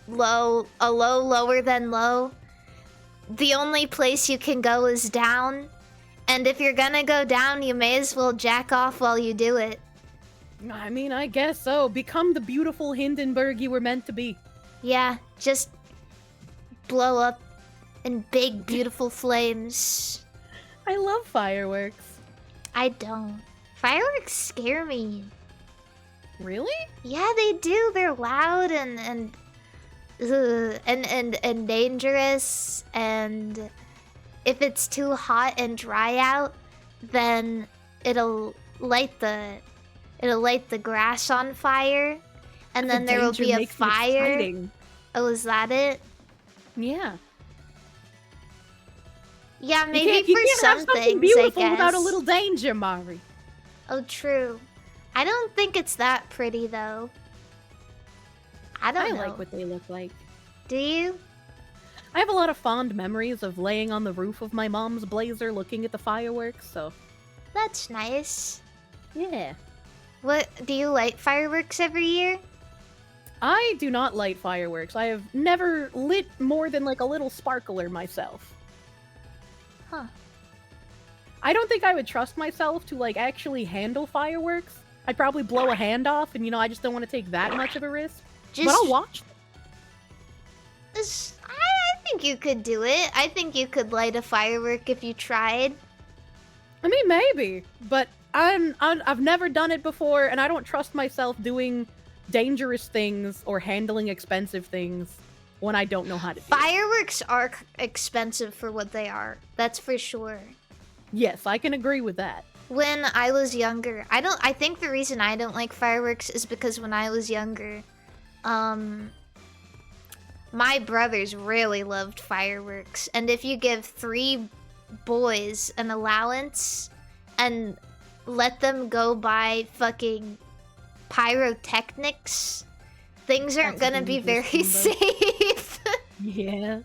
low lower than low, the only place you can go is down. And if you're gonna go down, you may as well jack off while you do it. I mean, I guess so. Become the beautiful Hindenburg you were meant to be. Yeah, just blow up in big, beautiful flames. I love fireworks. I don't. Fireworks scare me. Really? Yeah, they do. They're loud and dangerous, and if it's too hot and dry out, then it'll light the grass on fire, and then there will be a fire. Oh, is that it? Yeah. Yeah, maybe you for can't some have something things, beautiful I guess. without a little danger, Mari. Oh, true. I don't think it's that pretty, though. I don't know. I like what they look like. Do you? I have a lot of fond memories of laying on the roof of my mom's blazer looking at the fireworks, so... That's nice. Yeah. What, do you light fireworks every year? I do not light fireworks. I have never lit more than like a little sparkler myself. Huh. I don't think I would trust myself to like actually handle fireworks. I'd probably blow a hand off, and you know, I just don't want to take that much of a risk. But I'll watch. I think you could do it. I think you could light a firework if you tried. I mean, maybe, but I've never done it before, and I don't trust myself doing dangerous things or handling expensive things when I don't know how to do it. Fireworks are expensive for what they are. That's for sure. Yes, I can agree with that. when I was younger, I think the reason I don't like fireworks is because when I was younger, my brothers really loved fireworks. And if you give 3 boys an allowance and let them go buy fucking pyrotechnics, things aren't That's a gonna be dangerous very combo. safe. Yeah.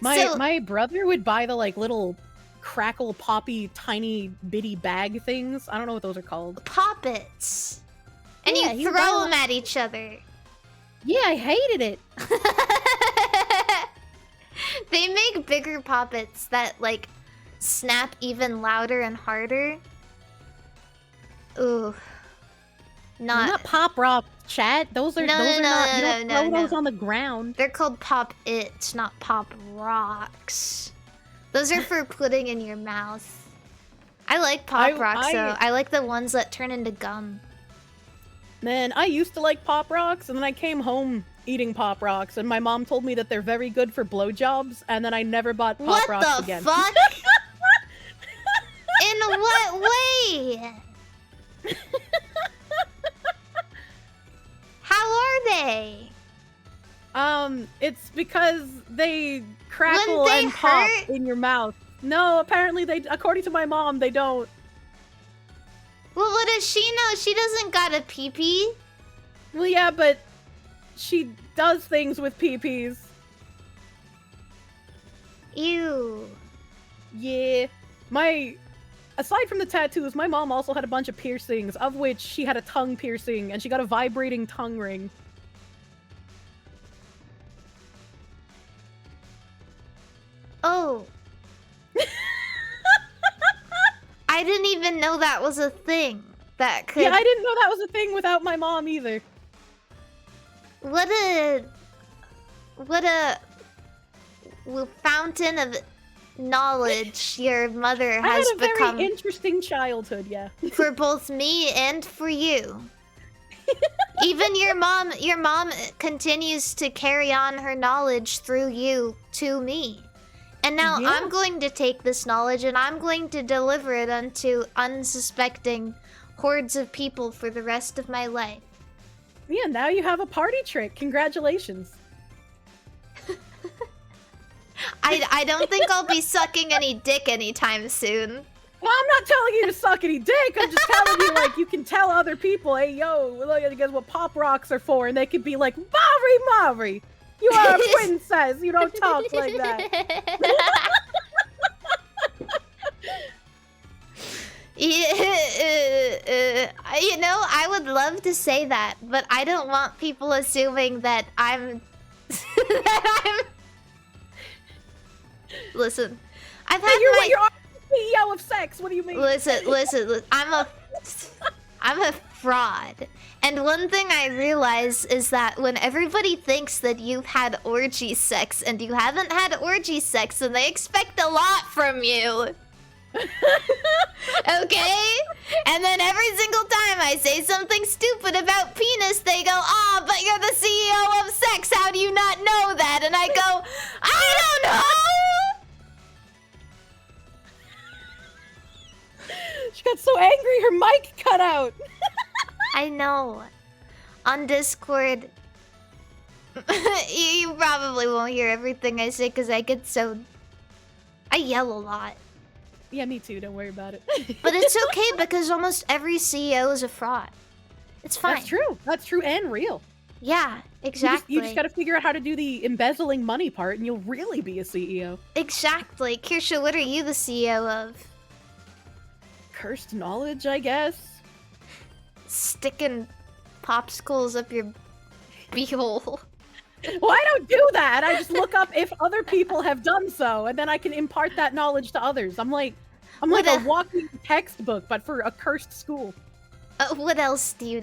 So- My brother would buy the like little crackle poppy tiny bitty bag things. I don't know what those are called. Poppets. And Yeah, you he throw would buy them at each other. Yeah, I hated it. They make bigger poppets that like snap even louder and harder. Ooh. Not pop rock, chat. Those are No, those are no, not. no, You don't no, throw no. those on the ground. They're called pop-its, not pop rocks. Those are for putting in your mouth. I like pop rocks though. I like the ones that turn into gum. Man, I used to like pop rocks, and then I came home eating pop rocks, and my mom told me that they're very good for blowjobs, and then I never bought pop What rocks the again. fuck? In what way? How are they? It's because they crackle they and pop hurt? in your mouth. No, apparently they, according to my mom, they don't. Well, what does she know? She doesn't got a pee-pee. Well, yeah, but she does things with pee-pees. Ew. Yeah. Aside from the tattoos, my mom also had a bunch of piercings, of which she had a tongue piercing, and she got a vibrating tongue ring. Oh. I didn't even know that was a thing. That could... Yeah, I didn't know that was a thing without my mom either. What a fountain of knowledge your mother I has had a become very interesting childhood, yeah. for both me and for you. Even your mom continues to carry on her knowledge through you to me. And now Yeah. I'm going to take this knowledge and I'm going to deliver it unto unsuspecting hordes of people for the rest of my life. Yeah, now you have a party trick. Congratulations. I don't think I'll be sucking any dick anytime soon. Well, I'm not telling you to suck any dick. I'm just telling you, like, you can tell other people, hey, yo, look, guess what pop rocks are for, and they could be like, Mari, you are a princess. You don't talk like that. You know, I would love to say that, but I don't want people assuming that I'm... Listen, I've had You're CEO of sex. What do you mean? Listen, I'm a fraud. And one thing I realize is that when everybody thinks that you've had orgy sex and you haven't had orgy sex, then they expect a lot from you. Okay? And then every single time I say something stupid about penis, they go, "Ah, but you're the CEO of sex. How do you not know that?" And I go, "I don't know." She got so angry her mic cut out. I know. On Discord, you probably won't hear everything I say because I get so... I yell a lot. Yeah, me too. Don't worry about it. But it's okay because almost every CEO is a fraud. It's fine. That's true. That's true and real. Yeah, exactly. You just gotta figure out how to do the embezzling money part and you'll really be a CEO. Exactly. Kirsche, what are you the CEO of? Cursed knowledge, I guess. Sticking popsicles up your beehole. Well, I don't do that. I just look up if other people have done so, and then I can impart that knowledge to others. I'm like a walking textbook, but for a cursed school. What else do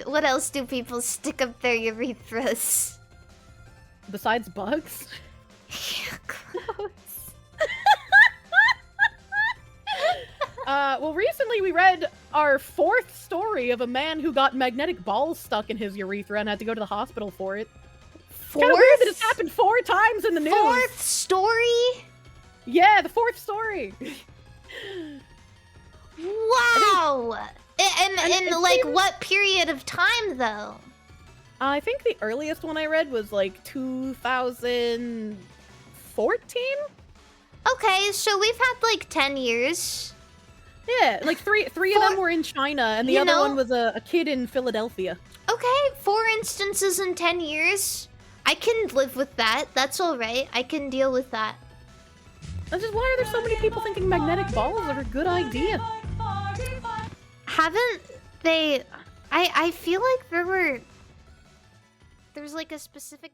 people stick up their urethras? Besides bugs? Yeah, gross. Well, recently we read our 4th story of a man who got magnetic balls stuck in his urethra and had to go to the hospital for it. It's kind of weird that it's happened 4 times in the news. 4th story? Yeah, the 4th story. Wow! In like what period of time though? I think the earliest one I read was like 2014. Okay, so we've had like 10 years. Yeah, like three of them were in China, and the You other know- one was a kid in Philadelphia. Okay, 4 instances in 10 years. I can live with that. That's alright. I can deal with that. That's just why are there so many people thinking magnetic balls are a good idea? Haven't they... I feel like there's like a specific